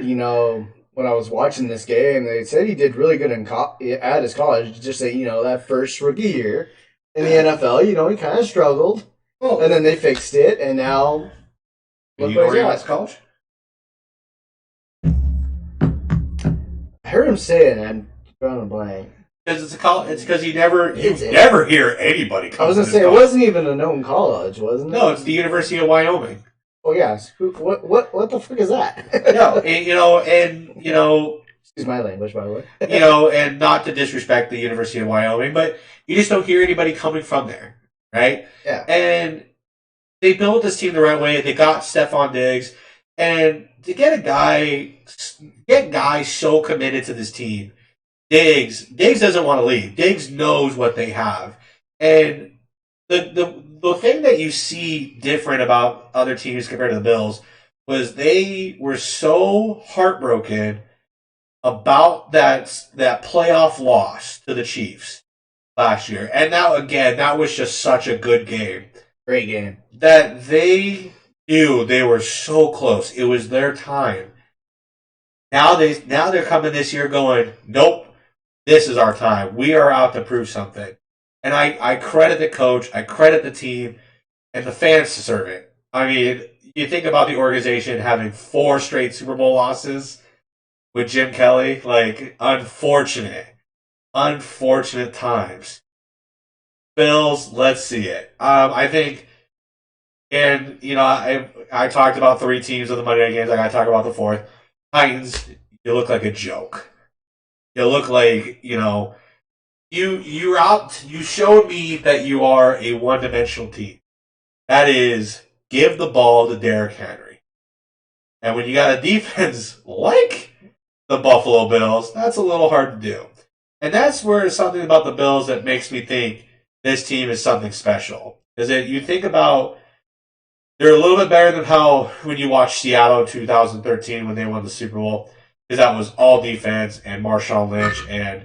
you know, when I was watching this game, they said he did really good at his college. Just that, you know, that first rookie year in the NFL, you know, he kind of struggled, and then they fixed it, and now. You know where he went to college? I heard him say it, and I'm drawing a blank. Because it's a college. It's because you never hear anybody. I was gonna say it wasn't even a known college, wasn't it? No, it's the University of Wyoming. Oh yes. What the fuck is that? No, and you know. Excuse my language, by the way. You know, and not to disrespect the University of Wyoming, but you just don't hear anybody coming from there, right? Yeah. And they built this team the right way. They got Stephon Diggs, and to get guys so committed to this team. Diggs doesn't want to leave. Diggs knows what they have, and the thing that you see different about other teams compared to the Bills was they were so heartbroken about that playoff loss to the Chiefs last year, and now again that was just such a good game, great game that they knew they were so close. It was their time. Now they're coming this year going, nope. This is our time. We are out to prove something. And I credit the coach, I credit the team, and the fans deserve it. I mean, you think about the organization having 4 straight Super Bowl losses with Jim Kelly, like, unfortunate times. Bills, let's see it. I think, and, you know, I talked about 3 teams of the Monday night games, I gotta talk about the 4th. Titans, you look like a joke. You look like, you know, you're out. You showed me that you are a one-dimensional team. That is, give the ball to Derrick Henry. And when you got a defense like the Buffalo Bills, that's a little hard to do. And that's where something about the Bills that makes me think this team is something special. Is that you think about, they're a little bit better than how when you watch Seattle in 2013 when they won the Super Bowl. Because that was all defense and Marshawn Lynch and,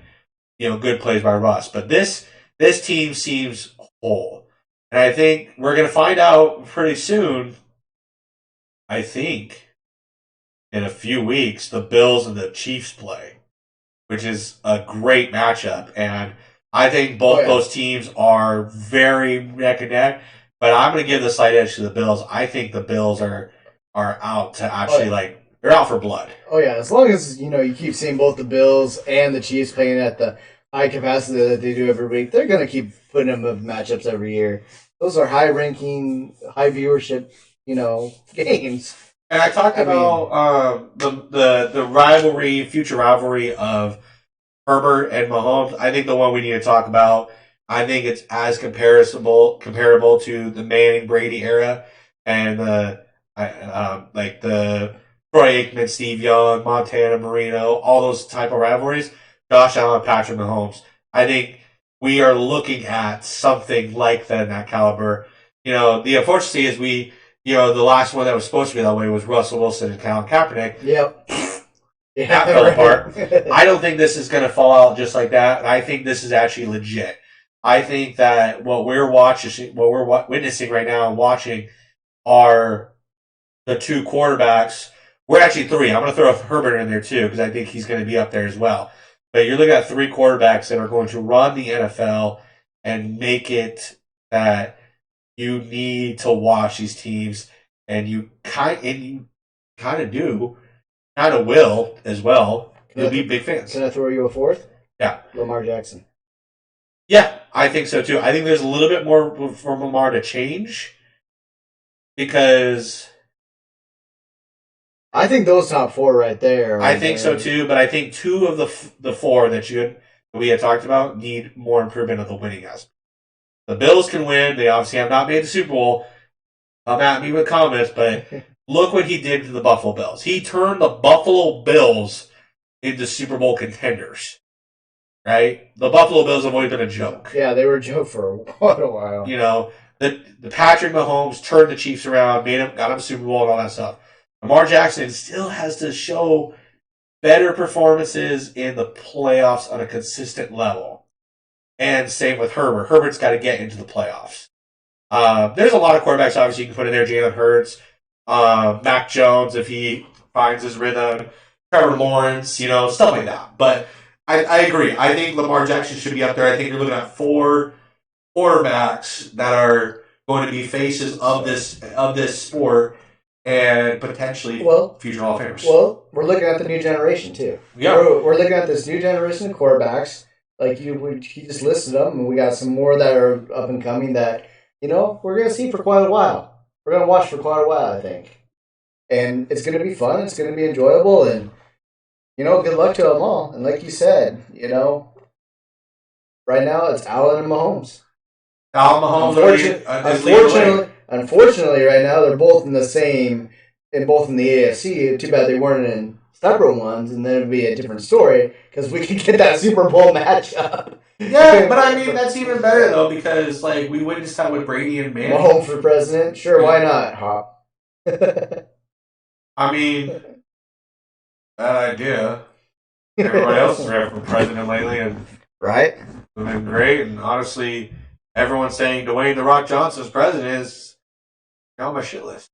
you know, good plays by Russ. But this team seems whole. And I think we're going to find out pretty soon, I think, in a few weeks, the Bills and the Chiefs play, which is a great matchup. And I think both those teams are very neck and neck. But I'm going to give the slight edge to the Bills. I think the Bills are out to actually, they're out for blood. Oh, yeah. As long as, you know, you keep seeing both the Bills and the Chiefs playing at the high capacity that they do every week, they're going to keep putting them in matchups every year. Those are high-ranking, high-viewership, you know, games. And I talked about the rivalry, future rivalry of Herbert and Mahomes. I think the one we need to talk about, I think it's as comparable to the Manning-Brady era and the Troy Aikman, Steve Young, Montana Marino, all those type of rivalries. Josh Allen, Patrick Mahomes. I think we are looking at something like that in that caliber. You know, the unfortunately is the last one that was supposed to be that way was Russell Wilson and Colin Kaepernick. Yep. That fell apart. I don't think this is going to fall out just like that. I think this is actually legit. I think that what we're witnessing right now and watching are the 2 quarterbacks. We're actually 3. I'm going to throw Herbert in there too because I think he's going to be up there as well. But you're looking at 3 quarterbacks that are going to run the NFL and make it that you need to watch these teams, and you kind of will as well. You'll be big fans. Can I throw you a 4th? Yeah, Lamar Jackson. Yeah, I think so too. I think there's a little bit more for Lamar to change because I think those top four right there. I think so too, but I think two of the four that we had talked about need more improvement of the winning aspect. The Bills can win. They obviously have not made the Super Bowl. Come at me with comments, but look what he did to the Buffalo Bills. He turned the Buffalo Bills into Super Bowl contenders. Right? The Buffalo Bills have always been a joke. Yeah, they were a joke for quite a while. You know, the Patrick Mahomes turned the Chiefs around, got him a Super Bowl and all that stuff. Lamar Jackson still has to show better performances in the playoffs on a consistent level. And same with Herbert. Herbert's got to get into the playoffs. There's a lot of quarterbacks, obviously, you can put in there. Jalen Hurts, Mac Jones, if he finds his rhythm, Trevor Lawrence, stuff like that. But I agree. I think Lamar Jackson should be up there. I think you're looking at 4 quarterbacks that are going to be faces of this sport and potentially future Hall of Famers. Well, we're looking at the new generation, too. Yeah. We're looking at this new generation of quarterbacks. Like he just listed them, and we got some more that are up and coming that, we're going to see for quite a while. We're going to watch for quite a while, I think. And it's going to be fun. It's going to be enjoyable. And, good luck to them all. And like you said, right now it's Allen and Mahomes. Allen Mahomes. Unfortunately, right now they're both in the same, both in the AFC. Too bad they weren't in separate ones, and then it'd be a different story because we could get that Super Bowl matchup. Yeah, but I mean that's even better though because we witnessed that with Brady and Manning. Mahomes for president, sure, why not? Hop. I mean, bad idea. Everybody else is running for president lately, and right, it's been great. And honestly, everyone's saying Dwayne "The Rock" Johnson's president is on my shit list.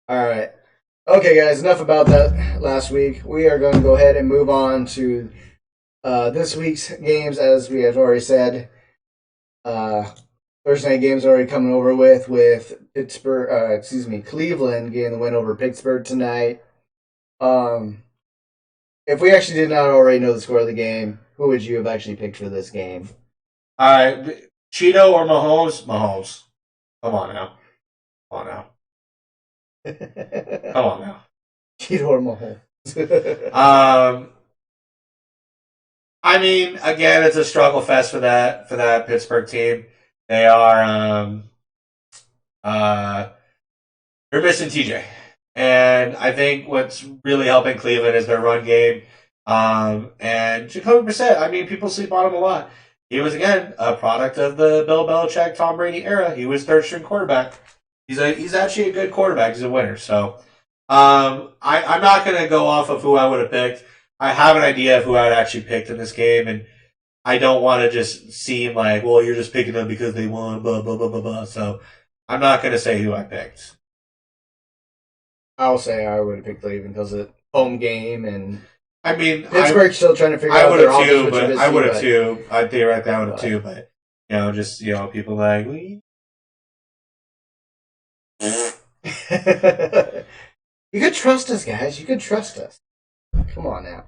All right. Okay, guys, enough about that last week. We are going to go ahead and move on to this week's games, as we have already said. Thursday night games are already coming over with Cleveland getting the win over Pittsburgh tonight. If we actually did not already know the score of the game, who would you have actually picked for this game? Cheeto or Mahomes? Mahomes. Come on now. Cheeto or Mahomes? I mean, again, it's a struggle fest for that Pittsburgh team. They are they're missing TJ. And I think what's really helping Cleveland is their run game. And Jacoby Brissett, I mean, people sleep on him a lot. He was, again, a product of the Bill Belichick, Tom Brady era. He was third-string quarterback. He's actually a good quarterback. He's a winner. So I'm not going to go off of who I would have picked. I have an idea of who I would actually picked in this game, and I don't want to just seem like, well, you're just picking them because they won, blah, blah, blah, blah, blah. So I'm not going to say who I picked. I'll say I would have picked Cleveland because of the home game, and I mean, Pittsburgh's still trying to figure out their offense. I would have too. I theoretically I would have too, but people like you could trust us, guys. You could trust us. Come on now.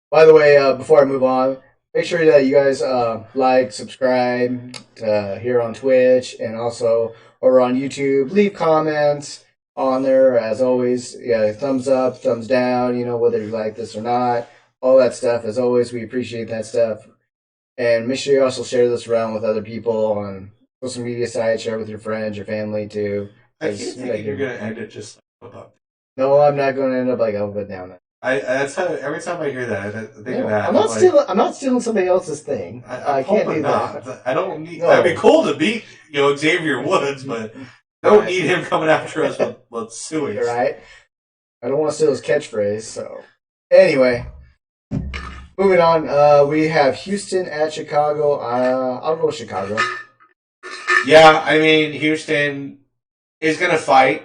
By the way, before I move on, make sure that you guys like, subscribe here on Twitch, and also over on YouTube. Leave comments on there, as always. Yeah, thumbs up, thumbs down, whether you like this or not. All that stuff. As always, we appreciate that stuff. And make sure you also share this around with other people on social media sites. Share with your friends, your family, too. I keep thinking you're going to end it just like up. No, I'm not going to end up like up and down. That's how every time I hear that, I think of that. I'm not stealing somebody else's thing. I can't do that. I don't need. No. That'd be cool to beat, Xavier Woods, but I don't need him coming after us with sewage. Right. I don't want to steal his catchphrase. So anyway, moving on. We have Houston at Chicago. I'll go with Chicago. Yeah, I mean Houston is going to fight.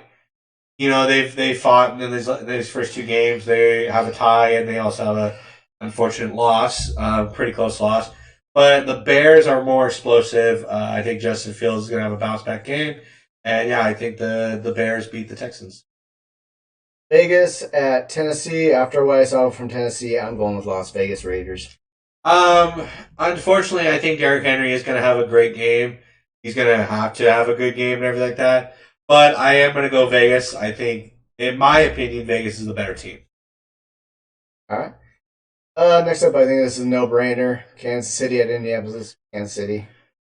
They fought in these first two games. They have a tie, and they also have an unfortunate loss, pretty close loss. But the Bears are more explosive. I think Justin Fields is going to have a bounce-back game. And, yeah, I think the Bears beat the Texans. Vegas at Tennessee. After what I saw from Tennessee, I'm going with Las Vegas Raiders. Unfortunately, I think Derrick Henry is going to have a great game. He's going to have a good game and everything like that. But I am going to go Vegas. I think, in my opinion, Vegas is the better team. All right. Next up, I think this is a no-brainer. Kansas City at Indianapolis. Kansas City.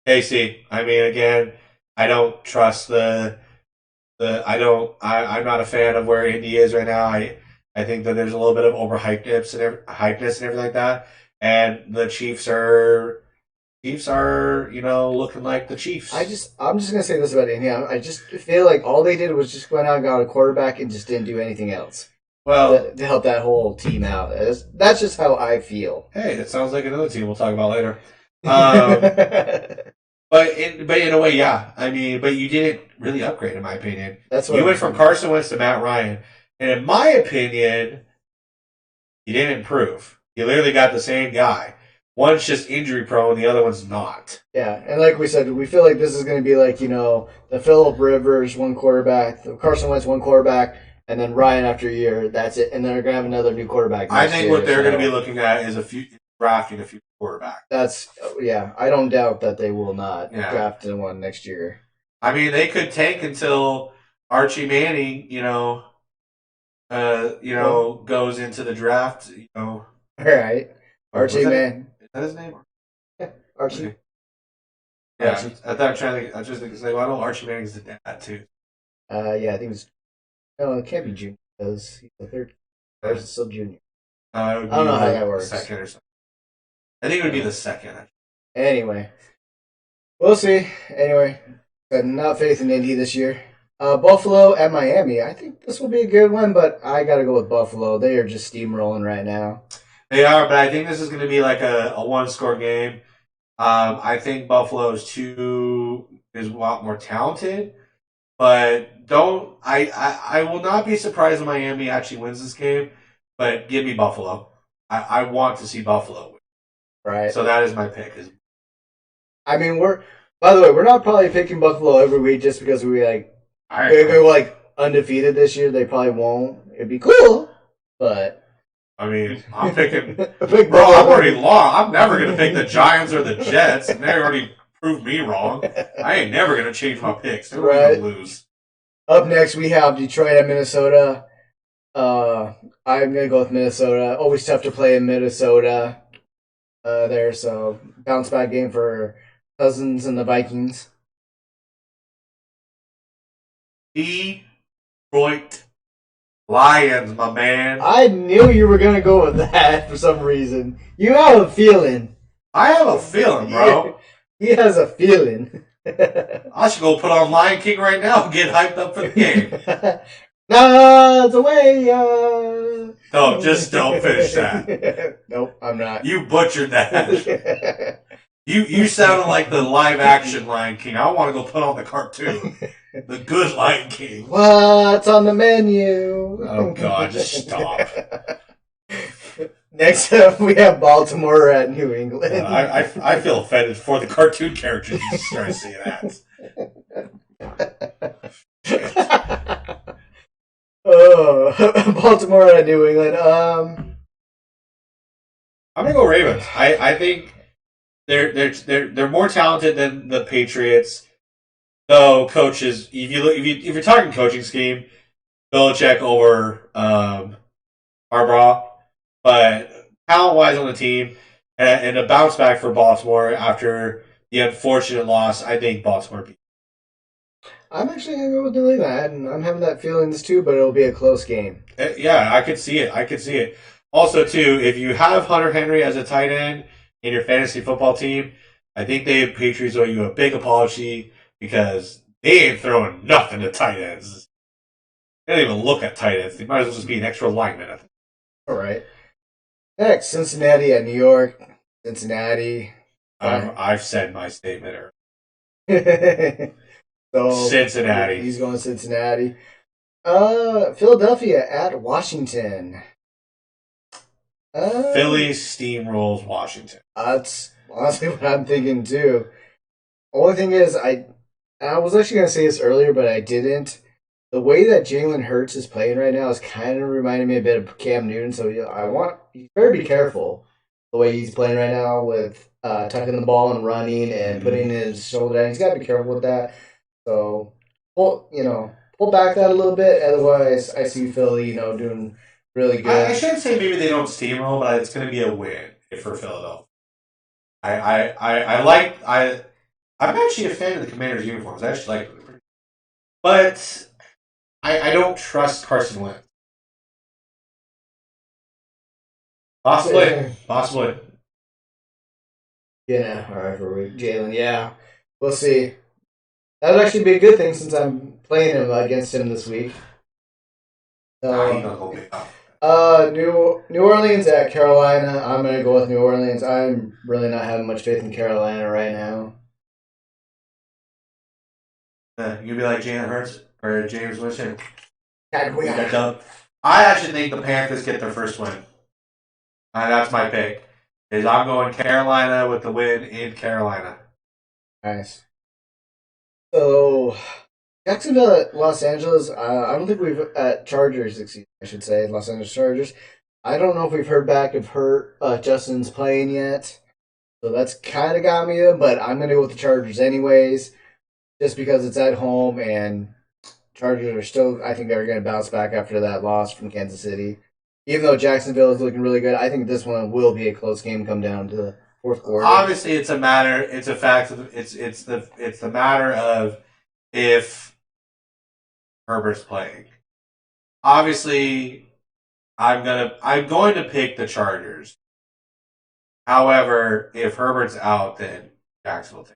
KC. I mean, again, I don't trust I'm not a fan of where Indy is right now. I think that there's a little bit of hypeness and everything like that. And the Chiefs are, looking like the Chiefs. I'm just gonna say this about Indiana. I just feel like all they did was just went out and got a quarterback and just didn't do anything else. Well, to help that whole team out. That's just how I feel. Hey, that sounds like another team we'll talk about later. But in a way, yeah. I mean, but you didn't really upgrade, in my opinion. That's what you went from Carson Wentz to Matt Ryan, and in my opinion, you didn't improve. You literally got the same guy. One's just injury prone, the other one's not. Yeah, and like we said, we feel like this is going to be like the Phillip Rivers one quarterback, the Carson Wentz one quarterback, and then Ryan after a year. That's it, and then they're going to have another new quarterback. I think what they're going to be looking at is drafting a future quarterback. I don't doubt that they will not draft one next year. I mean, they could tank until Archie Manning, goes into the draft. All right, Archie Manning. Is that his name? Yeah, Archie. Okay. Yeah, Archie. I thought I was trying to think. I was just thinking, well, I know Archie Manning's the dad too. Yeah, I think it was. No, it can't be junior because he's the third. Or is it still junior? I don't know how that works. Second or something. I think it would be the second. Anyway, we'll see. Anyway, got not faith in Indy this year. Buffalo at Miami. I think this will be a good one, but I got to go with Buffalo. They are just steamrolling right now. They are, but I think this is going to be like a one-score game. I think Buffalo is a lot more talented, but I will not be surprised if Miami actually wins this game, but give me Buffalo. I want to see Buffalo win. Right. So that is my pick. I mean, by the way, we're not probably picking Buffalo every week just because we go undefeated this year. They probably won't. It'd be cool, but. I mean, I'm picking. Bro, I'm already long. I'm never going to pick the Giants or the Jets, and they already proved me wrong. I ain't never going to change my picks. They're going to lose. Up next, we have Detroit at Minnesota. I'm going to go with Minnesota. Always tough to play in Minnesota there, so bounce back game for Cousins and the Vikings. Detroit Lions, my man. I knew you were going to go with that for some reason. You have a feeling. I have a feeling, bro. He has a feeling. I should go put on Lion King right now and get hyped up for the game. No, it's away. No, just don't finish that. Nope, I'm not. You butchered that. You sounded like the live action Lion King. I want to go put on the cartoon. The good Lion King. What's on the menu? Oh, God, just stop. Next up, we have Baltimore at New England. I feel offended for the cartoon characters you just started saying that. Baltimore at New England. I'm gonna go Ravens. I think they're more talented than the Patriots. Though coaches, if you're talking coaching scheme, Belichick over Harbaugh, but talent wise on the team and a bounce back for Baltimore after the unfortunate loss, I think Baltimore beat. I'm actually gonna go with New England. I'm having that feeling this too, but it'll be a close game. Yeah, I could see it. Also, too, if you have Hunter Henry as a tight end in your fantasy football team, I think the Patriots owe you a big apology. Because they ain't throwing nothing to tight ends. They don't even look at tight ends. They might as well just be an extra lineman. I think. All right. Next, Cincinnati at New York. Cincinnati. I've said my statement earlier. So Cincinnati. He's going Cincinnati. Philadelphia at Washington. Philly steamrolls Washington. That's honestly what I'm thinking too. Only thing is, I was actually going to say this earlier, but I didn't. The way that Jalen Hurts is playing right now is kind of reminding me a bit of Cam Newton. So you better be careful the way he's playing right now with tucking the ball and running and putting his shoulder down. He's got to be careful with that. So pull back that a little bit. Otherwise, I see Philly, doing really I good. shouldn't say maybe they don't steamroll, but it's going to be a win for Philadelphia. I like I'm actually a fan of the Commanders uniforms. I actually like them, but I don't trust Carson Wentz. Possibly, possibly. Yeah, all right, for Jalen. Yeah, we'll see. That would actually be a good thing since I'm playing him against him this week. Nah, he's So, gonna go big up. New Orleans at Carolina. I'm gonna go with New Orleans. I'm really not having much faith in Carolina right now. You be like Jalen Hurts or James Winston. Caguia. I actually think the Panthers get their first win. That's my pick. Is I'm going Carolina with the win in Carolina. Nice. So, Jacksonville at Los Angeles. I don't think we've at Chargers. I should say Los Angeles Chargers. I don't know if we've heard back if Justin's playing yet. So that's kind of got me there, but I'm gonna go with the Chargers anyways, just because it's at home and Chargers are still. I think they're gonna bounce back after that loss from Kansas City. Even though Jacksonville is looking really good, I think this one will be a close game. Come down to the fourth quarter. Obviously, it's a matter. It's a fact. It's the matter of if Herbert's playing. Obviously, I'm going to pick the Chargers. However, if Herbert's out, then Jacksonville.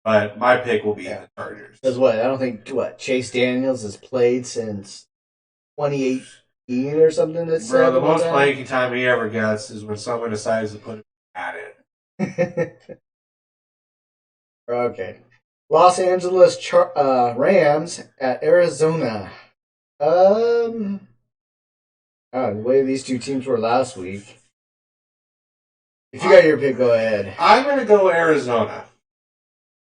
But my pick will be the Chargers. Because what? I don't think Chase Daniels has played since 2018 or something. That's Bro, the most playing time he ever gets is when someone decides to put him at it. Okay. Los Angeles Rams at Arizona. The way these two teams were last week. If you got your pick, go ahead. I'm going to go Arizona.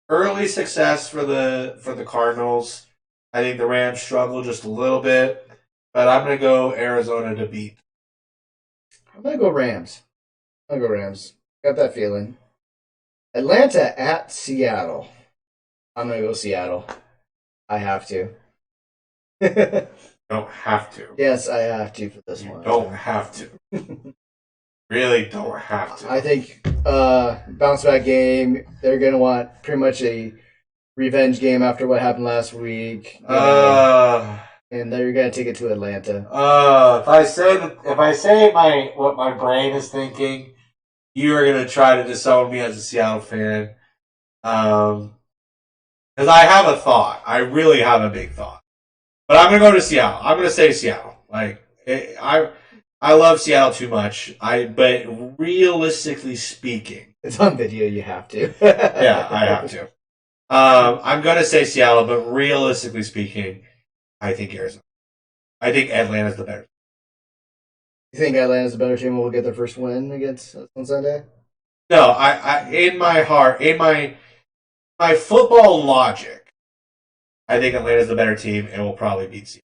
Early success for the Cardinals. I think the Rams struggle just a little bit, but I'm going to go Arizona to beat. I'm going to go Rams. Got that feeling. Atlanta at Seattle. I'm going to go Seattle. I have to. Don't have to. Yes, I have to for this one. Don't have to. Really don't have to. I think bounce back game. They're going to want pretty much a revenge game after what happened last week. And they're going to take it to Atlanta. If I say what my brain is thinking, you are going to try to disown me as a Seattle fan. Because I have a thought. I really have a big thought. But I'm going to go to Seattle. I'm going to say Seattle. I love Seattle too much. But realistically speaking, it's on video. You have to. Yeah, I have to. I'm going to say Seattle, but realistically speaking, I think Arizona. I think Atlanta's the better. You think Atlanta's the better team and will get their first win against on Sunday? No, I in my heart, in my football logic, I think Atlanta's the better team and will probably beat Seattle.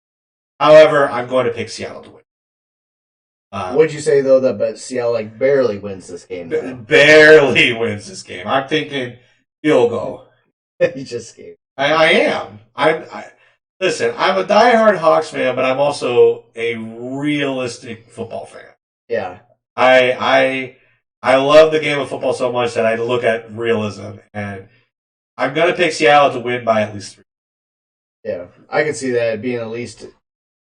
However, I'm going to pick Seattle to win. Would you say though that Seattle barely wins this game? Barely wins this game. I'm thinking field goal. You just gave. I am. Listen. I'm a diehard Hawks fan, but I'm also a realistic football fan. Yeah. I love the game of football so much that I look at realism, and I'm gonna pick Seattle to win by at least 3. Yeah, I can see that being at least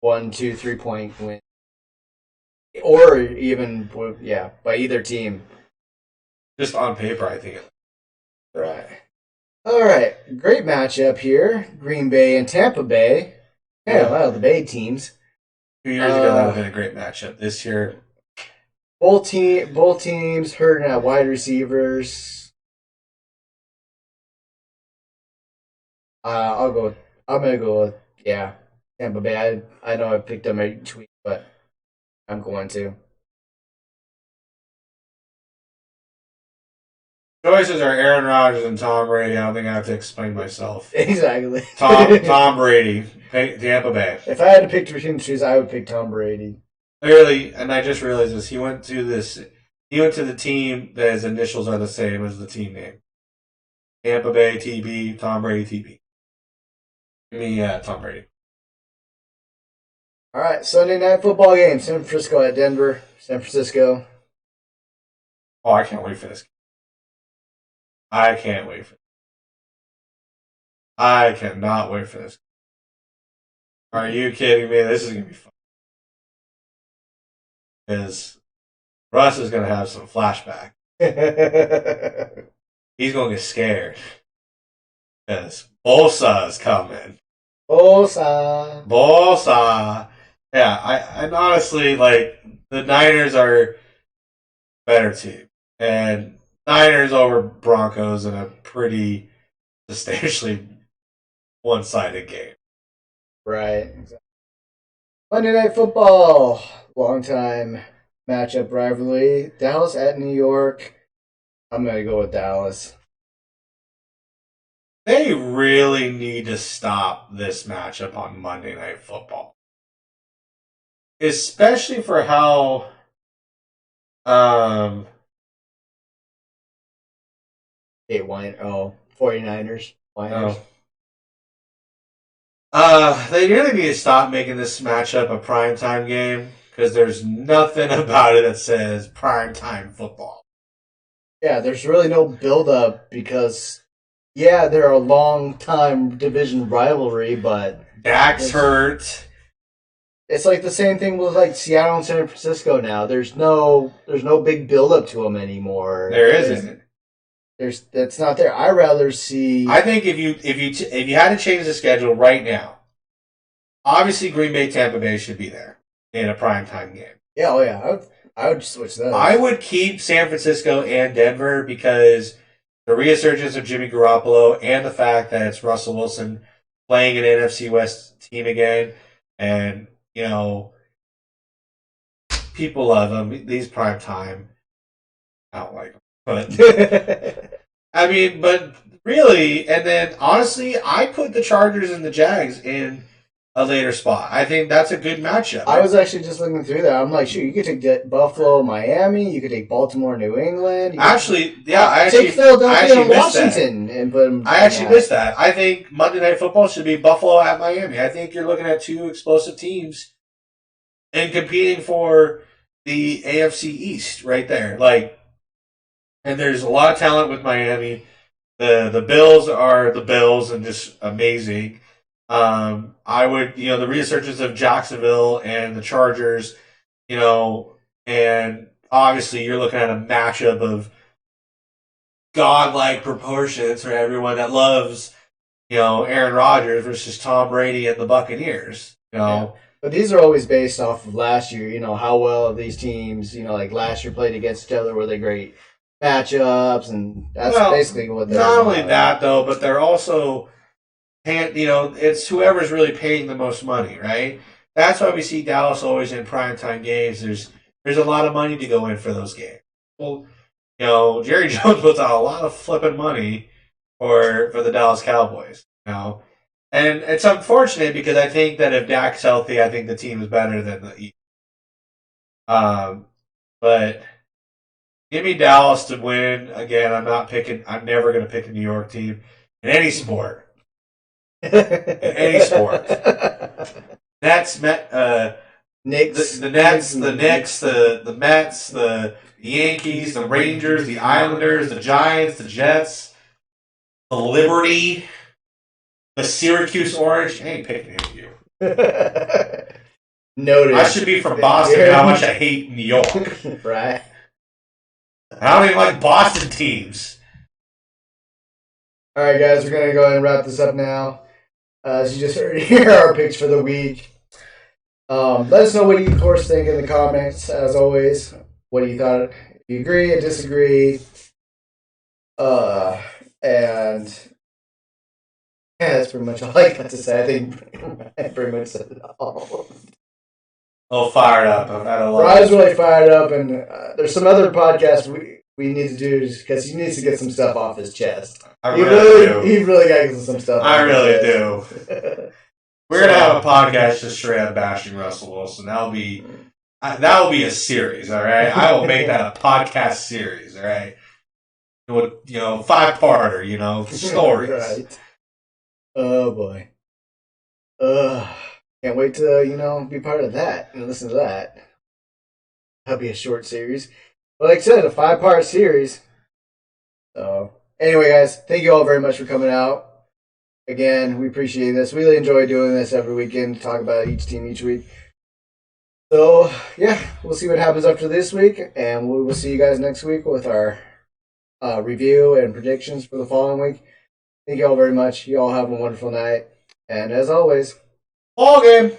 1, 2, 3 point win. Or even, by either team. Just on paper, I think. Right. All right. Great matchup here. Green Bay and Tampa Bay. Yeah, wow, the Bay teams. 2 years ago, that would have been a great matchup. This year, both teams hurting at wide receivers. I'm gonna go with Tampa Bay. I know I picked them each week, but I'm going to. Choices are Aaron Rodgers and Tom Brady. I don't think I have to explain myself. Exactly. Tom Brady, Tampa Bay. If I had to pick between the two, I would pick Tom Brady. Clearly, and I just realized this. He went to the team that his initials are the same as the team name. Tampa Bay TB, Tom Brady TB. Give me Tom Brady. All right, Sunday night football game. San Francisco at Denver. San Francisco. Oh, I can't wait for this. I can't wait for. I cannot wait for this. Are you kidding me? This is gonna be fun. Because Russ is gonna have some flashback. He's gonna get scared. Because Bosa is coming. Bosa. Yeah, I honestly, like, the Niners are better team. And Niners over Broncos in a pretty substantially one-sided game. Right. Monday Night Football. Long time matchup rivalry. Dallas at New York. I'm going to go with Dallas. They really need to stop this matchup on Monday Night Football. Especially for how They won. 49ers. Niners. They really need to stop making this matchup a primetime game because there's nothing about it that says primetime football. Yeah, there's really no build-up because, yeah, they're a long-time division rivalry, but Dak's hurt. It's like the same thing with like Seattle and San Francisco now. There's no big build-up to them anymore. There isn't. That's not there. I rather see. I think if you had to change the schedule right now, obviously Green Bay Tampa Bay should be there in a primetime game. Yeah, oh yeah, I would switch those. I would keep San Francisco and Denver because the resurgence of Jimmy Garoppolo and the fact that it's Russell Wilson playing an NFC West team again, and you know people love him. These primetime, I don't like him. But I mean, but really, and then honestly, I put the Chargers and the Jags in a later spot. I think that's a good matchup. I was actually just looking through that. I'm like, shoot, you could take Buffalo, Miami. You could take Baltimore, New England. I take Philadelphia and Washington and put them. I actually missed that. I think Monday Night Football should be Buffalo at Miami. I think you're looking at two explosive teams and competing for the AFC East right there. Like. And there's a lot of talent with Miami. The Bills are the Bills and just amazing. I would, the resurgence of Jacksonville and the Chargers, and obviously you're looking at a matchup of godlike proportions for everyone that loves, Aaron Rodgers versus Tom Brady and the Buccaneers. Yeah. But these are always based off of last year. How well these teams, like last year played against each other. Were they great matchups, and that's basically what they're not only that though, but they're also it's whoever's really paying the most money, right? That's why we see Dallas always in primetime games. There's a lot of money to go in for those games. Well, Jerry Jones puts out a lot of flipping money for the Dallas Cowboys, and it's unfortunate because I think that if Dak's healthy, I think the team is better than the East. But give me Dallas to win. Again, I'm never going to pick a New York team in any sport. In any sport. Nets, Knicks, the Nets, the Knicks, the Mets, the Yankees, the Rangers, the Islanders, the Giants, the Jets, the Liberty, the Syracuse Orange. I ain't picking any of you. Noted. I should be from Boston. How much I hate New York. Right. I don't even like Boston teams. All right, guys, we're going to go ahead and wrap this up now. As you just heard, here are our picks for the week. Let us know what you, of course, think in the comments, as always. What do you thought? If you agree or disagree. And yeah, that's pretty much all I got to say. I think I pretty much said it all. Oh, fired up. I've had a lot. Ryan's really fired up, and there's some other podcasts we need to do because he needs to get some stuff off his chest. I really do. He really got to get some stuff. I really do. We're gonna have a podcast just straight up bashing Russell Wilson. That will be a series. All right, I will make that a podcast series. All right, 5-parter. Stories. Right. Oh boy. Can't wait to be part of that and listen to that. That'll be a short series. But like I said, a 5-part series. So anyway, guys, thank you all very much for coming out. Again, we appreciate this. We really enjoy doing this every weekend, talk about each team each week. So yeah, we'll see what happens after this week, and we will see you guys next week with our review and predictions for the following week. Thank you all very much. You all have a wonderful night. And as always, Ball game.